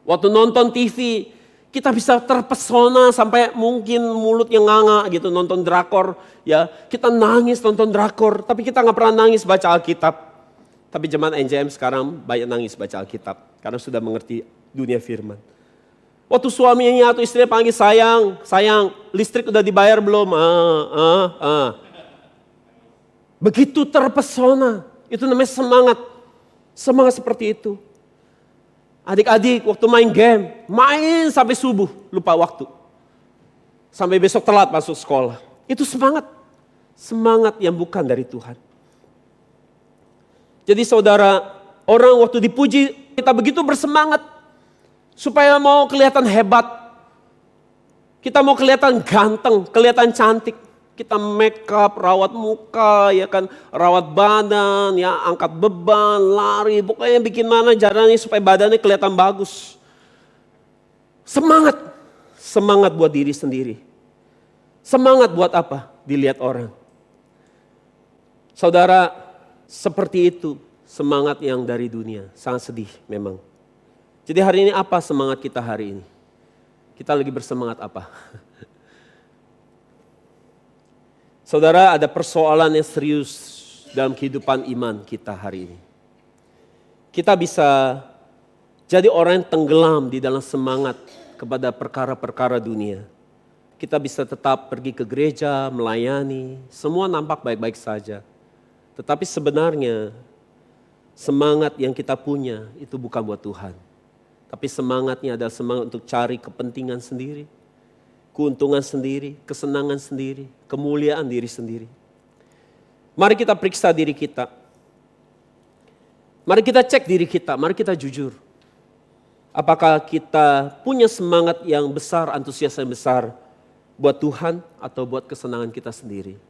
Waktu nonton TV, kita bisa terpesona sampai mungkin mulutnya nganga gitu nonton drakor. Ya, kita nangis nonton drakor, tapi kita nggak pernah nangis baca Alkitab. Tapi jemaat NJM sekarang banyak nangis baca Alkitab karena sudah mengerti dunia firman. Waktu suaminya atau istrinya panggil sayang, sayang, listrik udah dibayar belum? Begitu terpesona, itu namanya semangat. Semangat seperti itu. Adik-adik waktu main game, main sampai subuh, lupa waktu. Sampai besok telat masuk sekolah. Itu semangat. Semangat yang bukan dari Tuhan. Jadi saudara, orang waktu dipuji, kita begitu bersemangat. Supaya mau kelihatan hebat. Kita mau kelihatan ganteng, kelihatan cantik. Kita make up, rawat muka, ya kan, rawat badan, ya angkat beban, lari, pokoknya bikin mana caranya supaya badannya kelihatan bagus. Semangat, semangat buat diri sendiri. Semangat buat apa? Dilihat orang. Saudara, seperti itu semangat yang dari dunia, sangat sedih memang. Jadi hari ini apa semangat kita hari ini? Kita lagi bersemangat apa? Saudara, ada persoalan yang serius dalam kehidupan iman kita hari ini. Kita bisa jadi orang yang tenggelam di dalam semangat kepada perkara-perkara dunia. Kita bisa tetap pergi ke gereja, melayani, semua nampak baik-baik saja. Tetapi sebenarnya semangat yang kita punya itu bukan buat Tuhan. Tapi semangatnya adalah semangat untuk cari kepentingan sendiri, keuntungan sendiri, kesenangan sendiri, kemuliaan diri sendiri. Mari kita periksa diri kita. Mari kita cek diri kita, mari kita jujur. Apakah kita punya semangat yang besar, antusias yang besar buat Tuhan atau buat kesenangan kita sendiri?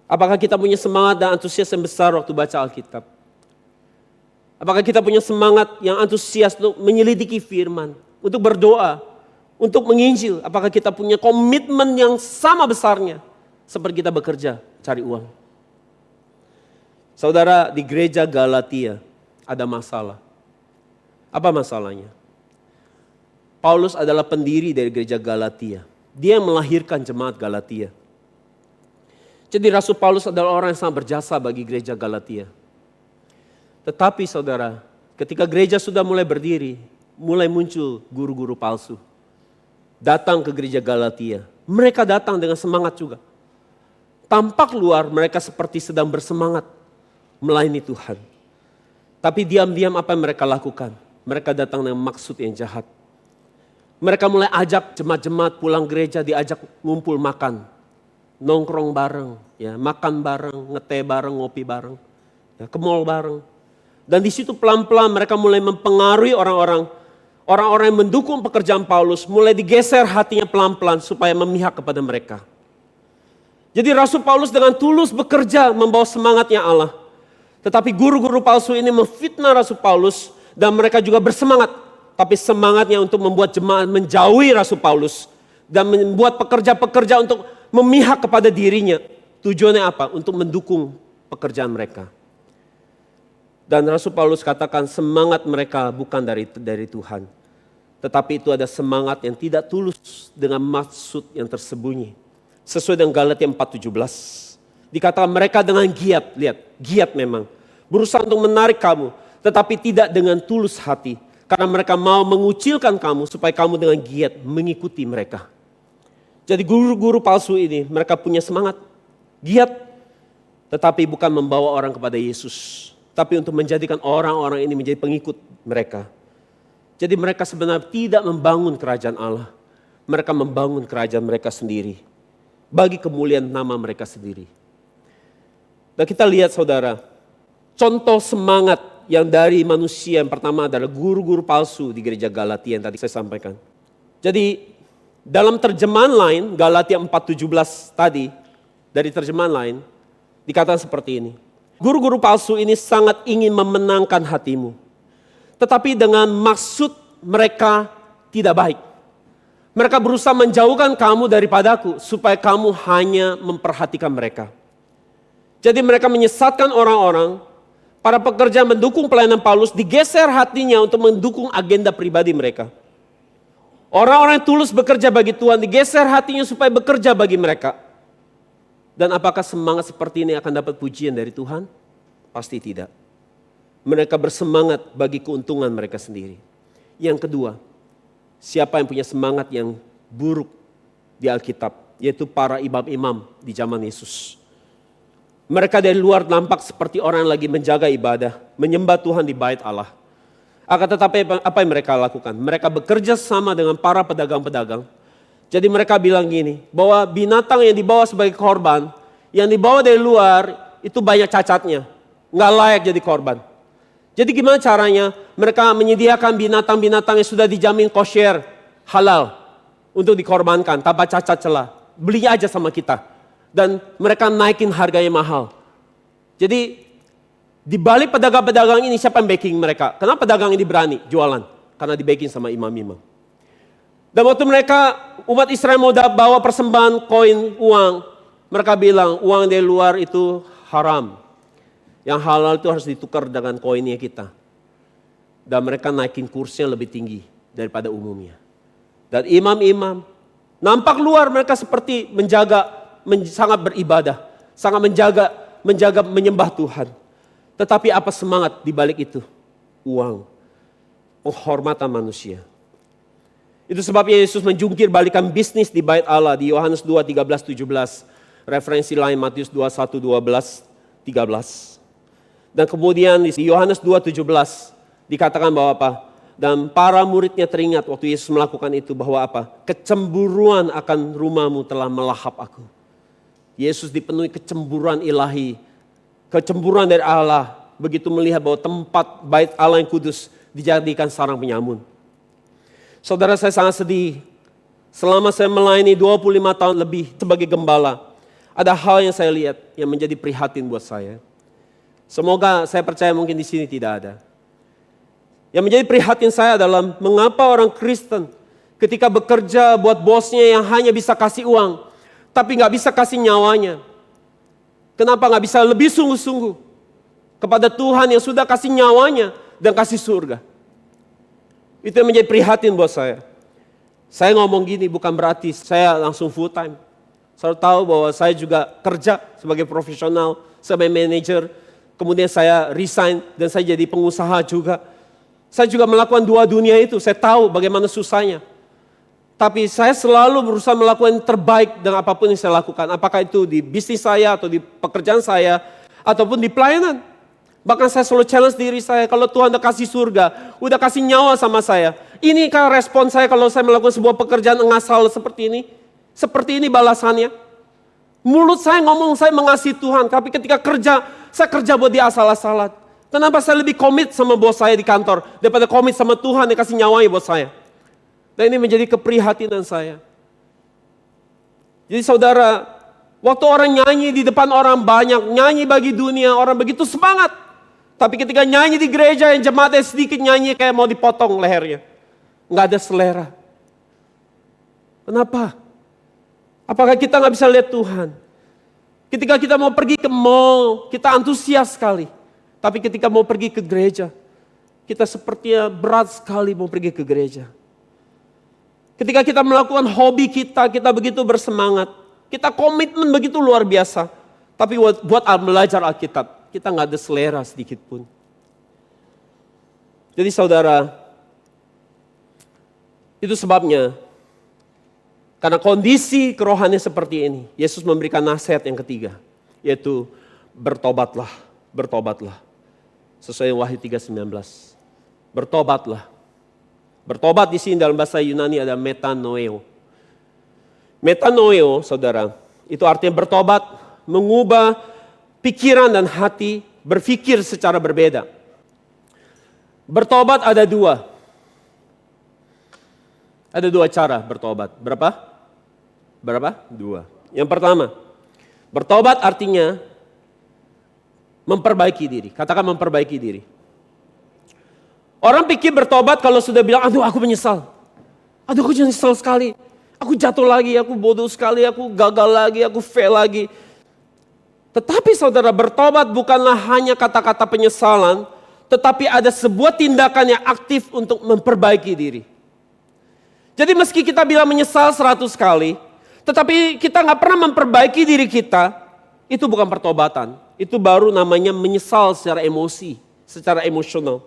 Apakah kita punya semangat dan antusias yang besar waktu baca Alkitab? Apakah kita punya semangat yang antusias untuk menyelidiki firman, untuk berdoa, untuk menginjil? Apakah kita punya komitmen yang sama besarnya seperti kita bekerja, cari uang? Saudara, di gereja Galatia ada masalah. Apa masalahnya? Paulus adalah pendiri dari gereja Galatia. Dia yang melahirkan jemaat Galatia. Jadi Rasul Paulus adalah orang yang sangat berjasa bagi gereja Galatia. Tetapi saudara, ketika gereja sudah mulai berdiri, mulai muncul guru-guru palsu. Datang ke gereja Galatia. Mereka datang dengan semangat juga. Tampak luar mereka seperti sedang bersemangat melayani Tuhan. Tapi diam-diam apa yang mereka lakukan? Mereka datang dengan maksud yang jahat. Mereka mulai ajak jemaat-jemaat pulang gereja, diajak ngumpul makan. Nongkrong bareng, ya, makan bareng, ngeteh bareng, ngopi bareng, ya, ke mall bareng. Dan di situ pelan-pelan mereka mulai mempengaruhi orang-orang yang mendukung pekerjaan Paulus, mulai digeser hatinya pelan-pelan supaya memihak kepada mereka. Jadi Rasul Paulus dengan tulus bekerja membawa semangatnya Allah. Tetapi guru-guru palsu ini memfitnah Rasul Paulus dan mereka juga bersemangat. Tapi semangatnya untuk membuat jemaat menjauhi Rasul Paulus dan membuat pekerja-pekerja untuk memihak kepada dirinya. Tujuannya apa? Untuk mendukung pekerjaan mereka. Dan Rasul Paulus katakan semangat mereka bukan dari Tuhan. Tetapi itu ada semangat yang tidak tulus dengan maksud yang tersembunyi. Sesuai dengan Galatia 4:17. Dikatakan mereka dengan giat, lihat, giat memang. Berusaha untuk menarik kamu, tetapi tidak dengan tulus hati. Karena mereka mau mengucilkan kamu supaya kamu dengan giat mengikuti mereka. Jadi guru-guru palsu ini, mereka punya semangat, giat. Tetapi bukan membawa orang kepada Yesus. Tapi untuk menjadikan orang-orang ini menjadi pengikut mereka. Jadi mereka sebenarnya tidak membangun kerajaan Allah. Mereka membangun kerajaan mereka sendiri. Bagi kemuliaan nama mereka sendiri. Dan kita lihat saudara, contoh semangat yang dari manusia yang pertama adalah guru-guru palsu di gereja Galatia yang tadi saya sampaikan. Jadi dalam terjemahan lain, Galatia 4:17 tadi, dari terjemahan lain, dikatakan seperti ini. Guru-guru palsu ini sangat ingin memenangkan hatimu. Tetapi dengan maksud mereka tidak baik. Mereka berusaha menjauhkan kamu daripadaku supaya kamu hanya memperhatikan mereka. Jadi mereka menyesatkan orang-orang, para pekerja mendukung pelayanan Paulus, digeser hatinya untuk mendukung agenda pribadi mereka. Orang-orang yang tulus bekerja bagi Tuhan, digeser hatinya supaya bekerja bagi mereka. Dan apakah semangat seperti ini akan dapat pujian dari Tuhan? Pasti tidak. Mereka bersemangat bagi keuntungan mereka sendiri. Yang kedua, siapa yang punya semangat yang buruk di Alkitab, yaitu para imam-imam di zaman Yesus. Mereka dari luar nampak seperti orang yang lagi menjaga ibadah, menyembah Tuhan di bait Allah. Akan tetapi apa yang mereka lakukan? Mereka bekerja sama dengan para pedagang-pedagang. Jadi mereka bilang gini, bahwa binatang yang dibawa sebagai korban, yang dibawa dari luar itu banyak cacatnya. Nggak layak jadi korban. Jadi gimana caranya? Mereka menyediakan binatang-binatang yang sudah dijamin kosher, halal, untuk dikorbankan tanpa cacat celah. Beli aja sama kita. Dan mereka naikin harganya mahal. Jadi di balik pedagang-pedagang ini siapa yang backing mereka? Kenapa pedagang ini berani jualan? Karena di backing sama imam-imam. Dan waktu mereka umat Israel mau bawa persembahan koin uang, mereka bilang uang dari luar itu haram. Yang halal itu harus ditukar dengan koinnya kita. Dan mereka naikin kursnya lebih tinggi daripada umumnya. Dan imam-imam nampak luar mereka seperti sangat beribadah, sangat menjaga menyembah Tuhan. Tetapi apa semangat di balik itu? Uang, penghormatan manusia. Itu sebabnya Yesus menjungkir balikan bisnis di bait Allah di Yohanes 2, 13, 17. Referensi lain Matius 21, 12, 13. Dan kemudian di Yohanes 2, 17 dikatakan bahwa apa? Dan para muridnya teringat waktu Yesus melakukan itu bahwa apa? Kecemburuan akan rumahmu telah melahap aku. Yesus dipenuhi kecemburuan ilahi. Kecemburuan dari Allah. Begitu melihat bahwa tempat bait Allah yang kudus dijadikan sarang penyamun. Saudara, saya sangat sedih. Selama saya melayani 25 tahun lebih sebagai gembala. Ada hal yang saya lihat yang menjadi prihatin buat saya. Semoga saya percaya mungkin di sini tidak ada. Yang menjadi prihatin saya adalah mengapa orang Kristen ketika bekerja buat bosnya yang hanya bisa kasih uang, tapi gak bisa kasih nyawanya. Kenapa gak bisa lebih sungguh-sungguh kepada Tuhan yang sudah kasih nyawanya dan kasih surga? Itu yang menjadi prihatin buat saya. Saya ngomong gini bukan berarti saya langsung full time. Saya tahu bahwa saya juga kerja sebagai profesional, sebagai manajer. Kemudian saya resign dan saya jadi pengusaha juga. Saya juga melakukan dua dunia itu, saya tahu bagaimana susahnya. Tapi saya selalu berusaha melakukan yang terbaik dengan apapun yang saya lakukan. Apakah itu di bisnis saya atau di pekerjaan saya, ataupun di pelayanan. Bahkan saya selalu challenge diri saya, kalau Tuhan udah kasih surga, udah kasih nyawa sama saya. Ini kan respon saya kalau saya melakukan sebuah pekerjaan ngasal seperti ini. Seperti ini balasannya. Mulut saya ngomong saya mengasihi Tuhan, tapi ketika kerja, saya kerja buat dia asal-asalan. Kenapa saya lebih komit sama bos saya di kantor daripada komit sama Tuhan yang kasih nyawanya buat saya? Dan ini menjadi keprihatinan saya. Jadi saudara, waktu orang nyanyi di depan orang banyak, nyanyi bagi dunia, orang begitu semangat. Tapi ketika nyanyi di gereja yang jemaatnya sedikit, nyanyi kayak mau dipotong lehernya. Nggak ada selera. Kenapa? Apakah kita nggak bisa lihat Tuhan? Ketika kita mau pergi ke mall, kita antusias sekali. Tapi ketika mau pergi ke gereja, kita sepertinya berat sekali mau pergi ke gereja. Ketika kita melakukan hobi kita begitu bersemangat. Kita komitmen begitu luar biasa. Tapi buat belajar Alkitab, kita nggak ada selera sedikit pun. Jadi saudara, itu sebabnya, karena kondisi kerohanian seperti ini, Yesus memberikan nasihat yang ketiga, yaitu bertobatlah, bertobatlah. Sesuai Wahyu 3:19. Bertobatlah. Bertobat di sini dalam bahasa Yunani ada metanoeo. Metanoeo, saudara, itu artinya bertobat, mengubah pikiran dan hati, berpikir secara berbeda. Bertobat ada dua. Ada dua cara bertobat. Berapa? Dua. Yang pertama, bertobat artinya memperbaiki diri. Katakan memperbaiki diri. Orang pikir bertobat kalau sudah bilang, aduh aku menyesal. Aduh aku menyesal sekali. Aku jatuh lagi, aku bodoh sekali, aku gagal lagi, aku fail lagi. Tetapi saudara, bertobat bukanlah hanya kata-kata penyesalan, tetapi ada sebuah tindakan yang aktif untuk memperbaiki diri. Jadi meski kita bilang menyesal 100 kali, tetapi kita gak pernah memperbaiki diri kita, itu bukan pertobatan. Itu baru namanya menyesal secara emosi, secara emosional.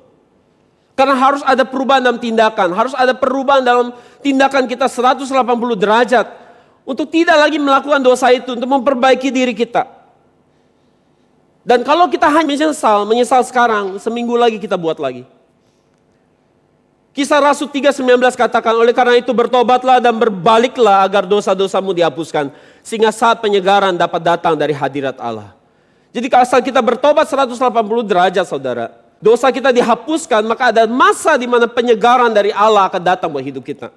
Karena harus ada perubahan dalam tindakan, harus ada perubahan dalam tindakan kita 180 derajat. Untuk tidak lagi melakukan dosa itu, untuk memperbaiki diri kita. Dan kalau kita hanya menyesal sekarang, seminggu lagi kita buat lagi. Kisah Rasul 3:19 katakan, oleh karena itu bertobatlah dan berbaliklah agar dosa-dosamu dihapuskan. Sehingga saat penyegaran dapat datang dari hadirat Allah. Jadi kalau asal kita bertobat 180 derajat saudara, dosa kita dihapuskan, maka ada masa di mana penyegaran dari Allah akan datang buat hidup kita.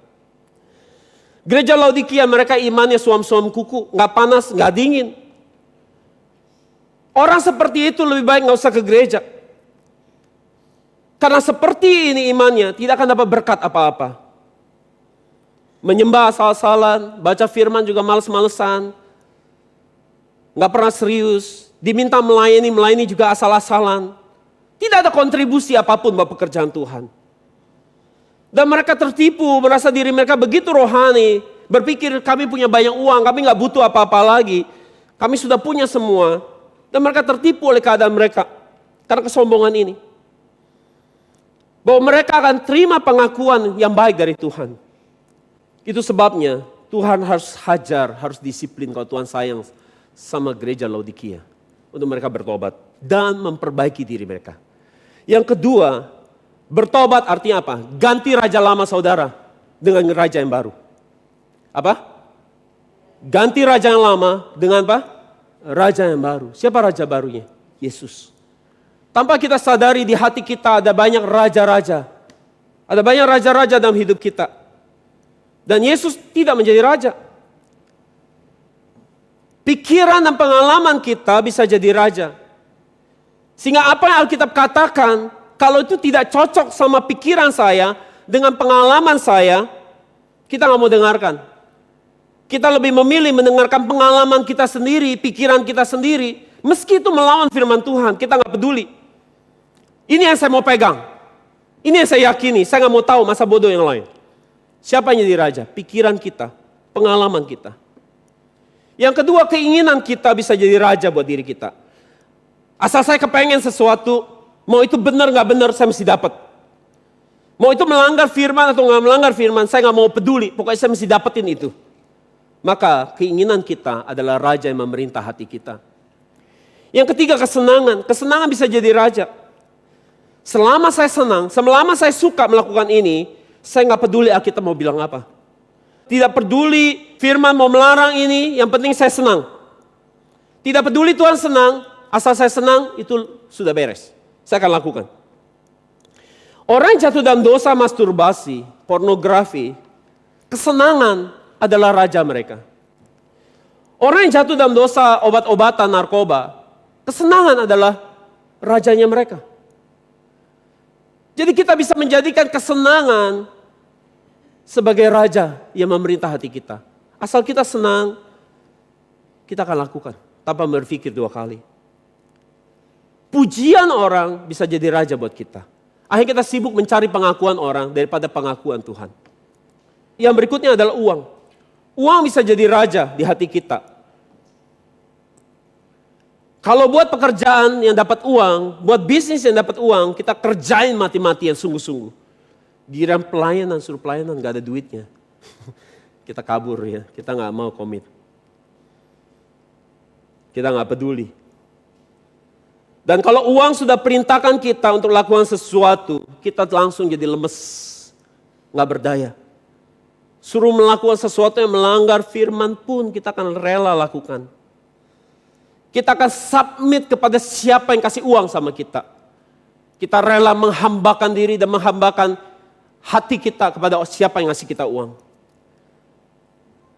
Gereja Laodikia mereka imannya suam-suam kuku, gak panas, gak dingin. Orang seperti itu lebih baik gak usah ke gereja. Karena seperti ini imannya, tidak akan dapat berkat apa-apa. Menyembah asal-asalan, baca firman juga males-malesan. Gak pernah serius. Diminta melayani juga asal-asalan. Tidak ada kontribusi apapun buat pekerjaan Tuhan. Dan mereka tertipu, merasa diri mereka begitu rohani. Berpikir kami punya banyak uang, kami gak butuh apa-apa lagi. Kami sudah punya semua. Dan mereka tertipu oleh keadaan mereka. Karena kesombongan ini. Bahwa mereka akan terima pengakuan yang baik dari Tuhan. Itu sebabnya Tuhan harus hajar, harus disiplin kalau Tuhan sayang sama gereja Laodikia. Untuk mereka bertobat dan memperbaiki diri mereka. Yang kedua, bertobat artinya apa? Ganti raja lama saudara dengan raja yang baru. Apa? Ganti raja yang lama dengan apa? Raja yang baru. Siapa raja barunya? Yesus. Tanpa kita sadari di hati kita ada banyak raja-raja. Ada banyak raja-raja dalam hidup kita. Dan Yesus tidak menjadi raja. Pikiran dan pengalaman kita bisa jadi raja. Sehingga apa yang Alkitab katakan, kalau itu tidak cocok sama pikiran saya, dengan pengalaman saya, kita gak mau dengarkan. Kita lebih memilih mendengarkan pengalaman kita sendiri, pikiran kita sendiri. Meski itu melawan firman Tuhan, kita gak peduli. Ini yang saya mau pegang. Ini yang saya yakini, saya gak mau tahu masa bodoh yang lain. Siapa yang jadi raja? Pikiran kita, pengalaman kita. Yang kedua, keinginan kita bisa jadi raja buat diri kita. Asal saya kepengen sesuatu, mau itu benar gak benar, saya mesti dapat. Mau itu melanggar firman atau gak melanggar firman, saya gak mau peduli, pokoknya saya mesti dapetin itu. Maka keinginan kita adalah raja yang memerintah hati kita. Yang ketiga, kesenangan. Kesenangan bisa jadi raja. Selama saya senang, selama saya suka melakukan ini, saya gak peduli Alkitab mau bilang apa. Tidak peduli firman mau melarang ini, yang penting saya senang. Tidak peduli Tuhan senang, asal saya senang itu sudah beres. Saya akan lakukan. Orang yang jatuh dalam dosa masturbasi, pornografi, kesenangan adalah raja mereka. Orang yang jatuh dalam dosa obat-obatan, narkoba, kesenangan adalah rajanya mereka. Jadi kita bisa menjadikan kesenangan sebagai raja yang memerintah hati kita. Asal kita senang, kita akan lakukan tanpa berpikir dua kali. Pujian orang bisa jadi raja buat kita. Akhirnya kita sibuk mencari pengakuan orang daripada pengakuan Tuhan. Yang berikutnya adalah uang. Uang bisa jadi raja di hati kita. Kalau buat pekerjaan yang dapat uang, buat bisnis yang dapat uang, kita kerjain mati-matian sungguh-sungguh. Giliran pelayanan, suruh pelayanan gak ada duitnya. Kita kabur ya, kita gak mau komit. Kita gak peduli. Dan kalau uang sudah perintahkan kita untuk lakukan sesuatu, kita langsung jadi lemes. Gak berdaya. Suruh melakukan sesuatu yang melanggar firman pun kita akan rela lakukan. Kita akan submit kepada siapa yang kasih uang sama kita. Kita rela menghambakan diri dan menghambakan hati kita kepada siapa yang ngasih kita uang.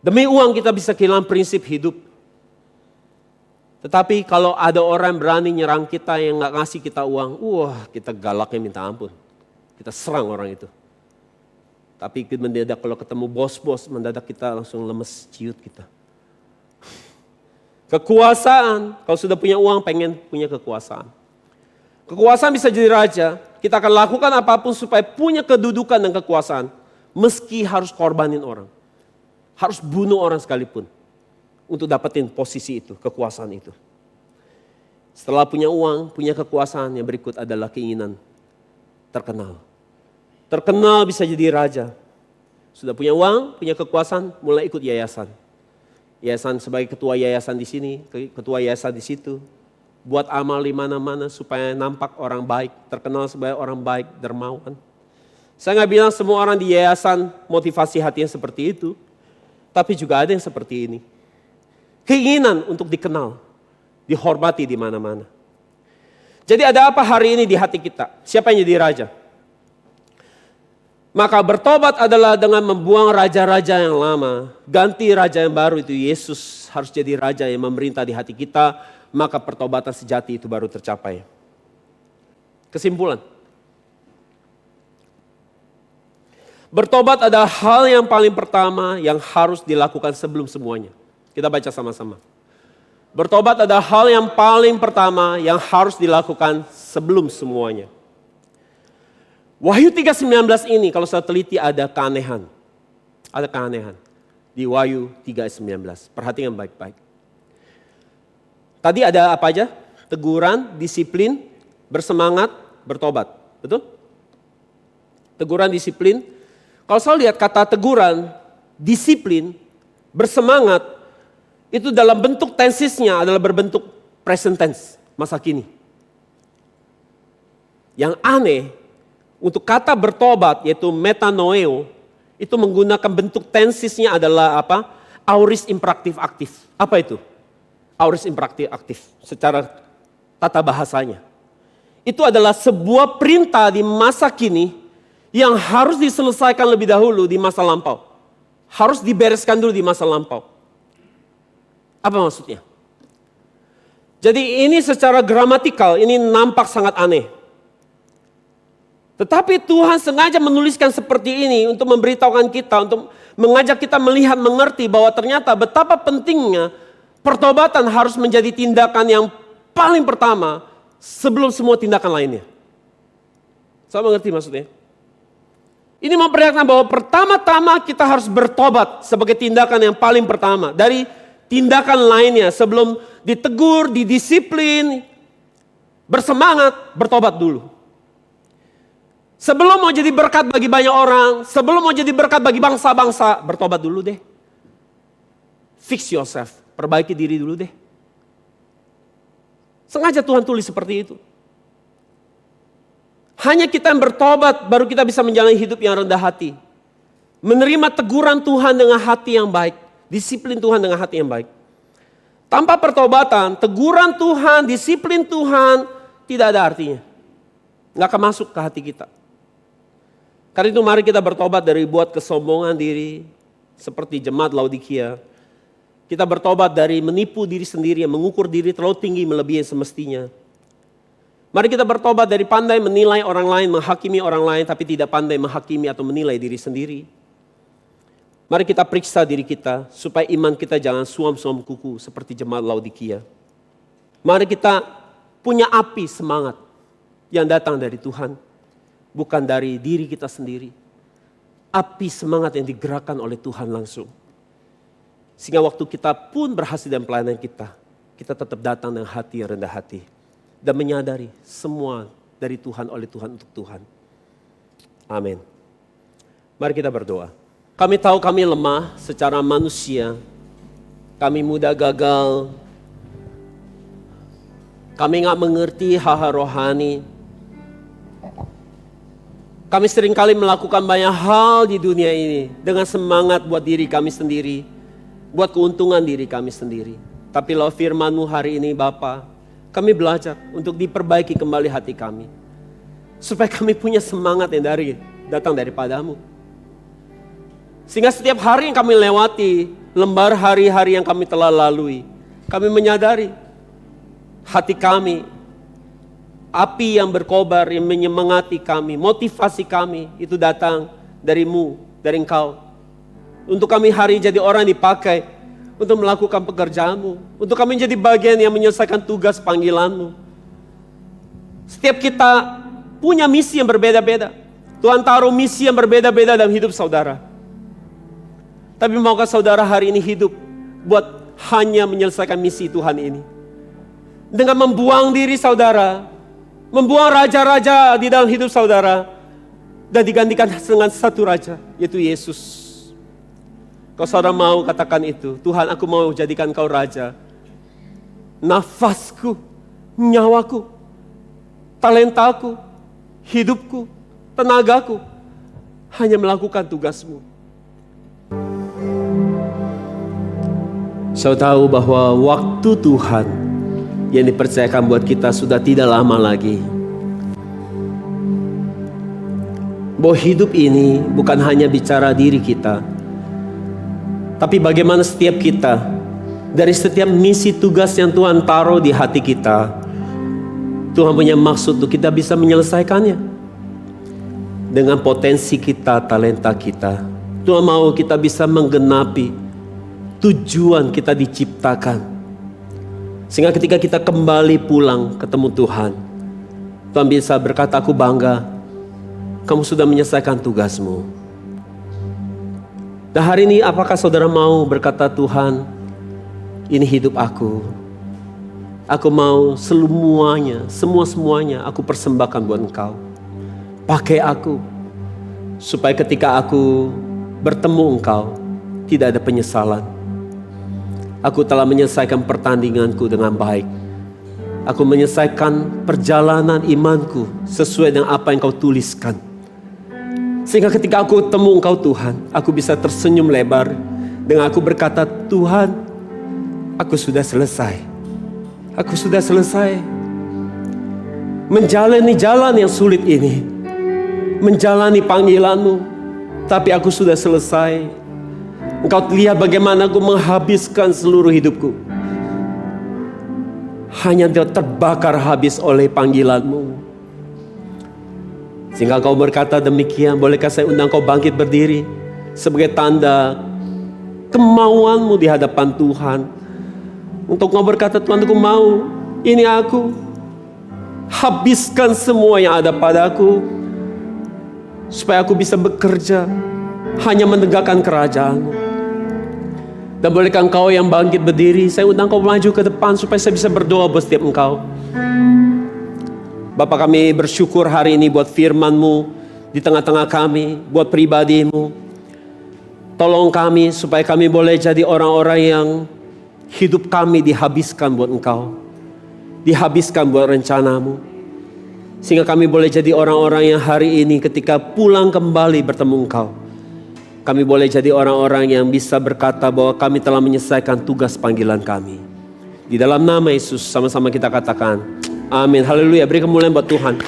Demi uang kita bisa kehilangan prinsip hidup. Tetapi kalau ada orang yang berani nyerang kita yang gak ngasih kita uang, kita galaknya minta ampun. Kita serang orang itu. Tapi mendadak kalau ketemu bos-bos, mendadak kita langsung lemes ciut kita. Kekuasaan, kalau sudah punya uang pengen punya kekuasaan. Kekuasaan bisa jadi raja, kita akan lakukan apapun supaya punya kedudukan dan kekuasaan. Meski harus korbanin orang. Harus bunuh orang sekalipun. Untuk dapetin posisi itu, kekuasaan itu. Setelah punya uang, punya kekuasaan, yang berikut adalah keinginan terkenal. Terkenal bisa jadi raja. Sudah punya uang, punya kekuasaan, mulai ikut yayasan. Yayasan sebagai ketua yayasan di sini, ketua yayasan di situ. Buat amal di mana-mana supaya nampak orang baik, terkenal sebagai orang baik, dermawan. Saya nggak bilang semua orang di yayasan motivasi hatinya seperti itu, tapi juga ada yang seperti ini. Keinginan untuk dikenal, dihormati di mana-mana. Jadi ada apa hari ini di hati kita? Siapa yang jadi raja? Maka bertobat adalah dengan membuang raja-raja yang lama. Ganti raja yang baru itu Yesus harus jadi raja yang memerintah di hati kita. Maka pertobatan sejati itu baru tercapai. Kesimpulan. Bertobat adalah hal yang paling pertama yang harus dilakukan sebelum semuanya. Kita baca sama-sama. Bertobat adalah hal yang paling pertama yang harus dilakukan sebelum semuanya. Wahyu 3:19 ini kalau saya teliti ada keanehan. Ada keanehan di Wahyu 3:19. Perhatikan baik-baik. Tadi ada apa aja? Teguran, disiplin, bersemangat, bertobat. Betul? Teguran, disiplin. Kalau saya lihat kata teguran, disiplin, bersemangat, itu dalam bentuk tensesnya adalah berbentuk present tense, masa kini. Yang aneh, untuk kata bertobat yaitu metanoeo, itu menggunakan bentuk tensesnya adalah apa? Aorist imperatif aktif. Apa itu? Aorist imperatif aktif secara tata bahasanya. Itu adalah sebuah perintah di masa kini yang harus diselesaikan lebih dahulu di masa lampau. Harus dibereskan dulu di masa lampau. Apa maksudnya? Jadi ini secara gramatikal ini nampak sangat aneh. Tetapi Tuhan sengaja menuliskan seperti ini untuk memberitahukan kita, untuk mengajak kita melihat, mengerti bahwa ternyata betapa pentingnya pertobatan harus menjadi tindakan yang paling pertama sebelum semua tindakan lainnya. Saya mengerti maksudnya. Ini memperlihatkan bahwa pertama-tama kita harus bertobat sebagai tindakan yang paling pertama. Dari tindakan lainnya sebelum ditegur, didisiplin, bersemangat, bertobat dulu. Sebelum mau jadi berkat bagi banyak orang, sebelum mau jadi berkat bagi bangsa-bangsa, bertobat dulu deh. Fix yourself, perbaiki diri dulu deh. Sengaja Tuhan tulis seperti itu. Hanya kita yang bertobat baru kita bisa menjalani hidup yang rendah hati. Menerima teguran Tuhan dengan hati yang baik. Disiplin Tuhan dengan hati yang baik. Tanpa pertobatan, teguran Tuhan, disiplin Tuhan tidak ada artinya. Nggak akan masuk ke hati kita. Karena itu mari kita bertobat dari buat kesombongan diri. Seperti jemaat Laodikia. Kita bertobat dari menipu diri sendiri, mengukur diri terlalu tinggi melebihi semestinya. Mari kita bertobat dari pandai menilai orang lain, menghakimi orang lain, tapi tidak pandai menghakimi atau menilai diri sendiri. Mari kita periksa diri kita supaya iman kita jangan suam-suam kuku seperti jemaat Laodikia. Mari kita punya api semangat yang datang dari Tuhan, bukan dari diri kita sendiri. Api semangat yang digerakkan oleh Tuhan langsung. Sehingga waktu kita pun berhasil dalam pelayanan kita tetap datang dengan hati yang rendah hati. Dan menyadari semua dari Tuhan, oleh Tuhan, untuk Tuhan. Amin. Mari kita berdoa. Kami tahu kami lemah secara manusia. Kami mudah gagal. Kami gak mengerti hal-hal rohani. Kami seringkali melakukan banyak hal di dunia ini dengan semangat buat diri kami sendiri. Buat keuntungan diri kami sendiri. Tapi lewat firman-Mu hari ini Bapa, kami belajar untuk diperbaiki kembali hati kami. Supaya kami punya semangat yang datang daripada-Mu. Sehingga setiap hari yang kami lewati, lembar hari-hari yang kami telah lalui, kami menyadari hati kami, api yang berkobar, yang menyemangati kami, motivasi kami, itu datang dari-Mu, dari Engkau. Untuk kami hari jadi orang yang dipakai untuk melakukan pekerjaan-Mu. Untuk kami jadi bagian yang menyelesaikan tugas panggilan-Mu. Setiap kita punya misi yang berbeda-beda. Tuhan taruh misi yang berbeda-beda dalam hidup saudara. Tapi maukah saudara hari ini hidup buat hanya menyelesaikan misi Tuhan ini? Dengan membuang diri saudara, membuang raja-raja di dalam hidup saudara, dan digantikan dengan satu raja, yaitu Yesus. Kalau saudara mau katakan itu, Tuhan aku mau jadikan Kau raja. Nafasku, nyawaku, talentaku, hidupku, tenagaku, hanya melakukan tugas-Mu. Saya tahu bahwa waktu Tuhan yang dipercayakan buat kita sudah tidak lama lagi. Bahwa hidup ini bukan hanya bicara diri kita, tapi bagaimana setiap kita, dari setiap misi tugas yang Tuhan taruh di hati kita, Tuhan punya maksud untuk kita bisa menyelesaikannya. Dengan potensi kita, talenta kita. Tuhan mau kita bisa menggenapi tujuan kita diciptakan. Sehingga ketika kita kembali pulang ketemu Tuhan, Tuhan bisa berkata, aku bangga, kamu sudah menyelesaikan tugasmu. Dan hari ini apakah saudara mau berkata, Tuhan, ini hidup aku. Aku mau semuanya aku persembahkan buat Engkau. Pakai aku, supaya ketika aku bertemu Engkau, tidak ada penyesalan. Aku telah menyelesaikan pertandinganku dengan baik. Aku menyelesaikan perjalanan imanku sesuai dengan apa yang Kau tuliskan. Sehingga ketika aku temu Engkau Tuhan, aku bisa tersenyum lebar dengan aku berkata, Tuhan, aku sudah selesai. Aku sudah selesai menjalani jalan yang sulit ini, menjalani panggilan-Mu. Tapi aku sudah selesai. Engkau lihat bagaimana aku menghabiskan seluruh hidupku, hanya terbakar habis oleh panggilan-Mu. Sehingga Kau berkata demikian, bolehkah saya undang Kau bangkit berdiri sebagai tanda kemauan-Mu di hadapan Tuhan. Untuk Kau berkata, Tuhan, aku mau, ini aku. Habiskan semua yang ada padaku, supaya aku bisa bekerja hanya menegakkan kerajaan-Mu. Dan bolehkah Engkau yang bangkit berdiri, saya undang Kau maju ke depan supaya saya bisa berdoa buat setiap Engkau. Bapa, kami bersyukur hari ini buat firman-Mu di tengah-tengah kami, buat pribadi-Mu. Tolong kami supaya kami boleh jadi orang-orang yang hidup kami dihabiskan buat Engkau, dihabiskan buat rencana-Mu. Sehingga kami boleh jadi orang-orang yang hari ini ketika pulang kembali bertemu Engkau, kami boleh jadi orang-orang yang bisa berkata bahwa kami telah menyelesaikan tugas panggilan kami. Di dalam nama Yesus sama-sama kita katakan, amin. Haleluya. Beri kemuliaan buat Tuhan.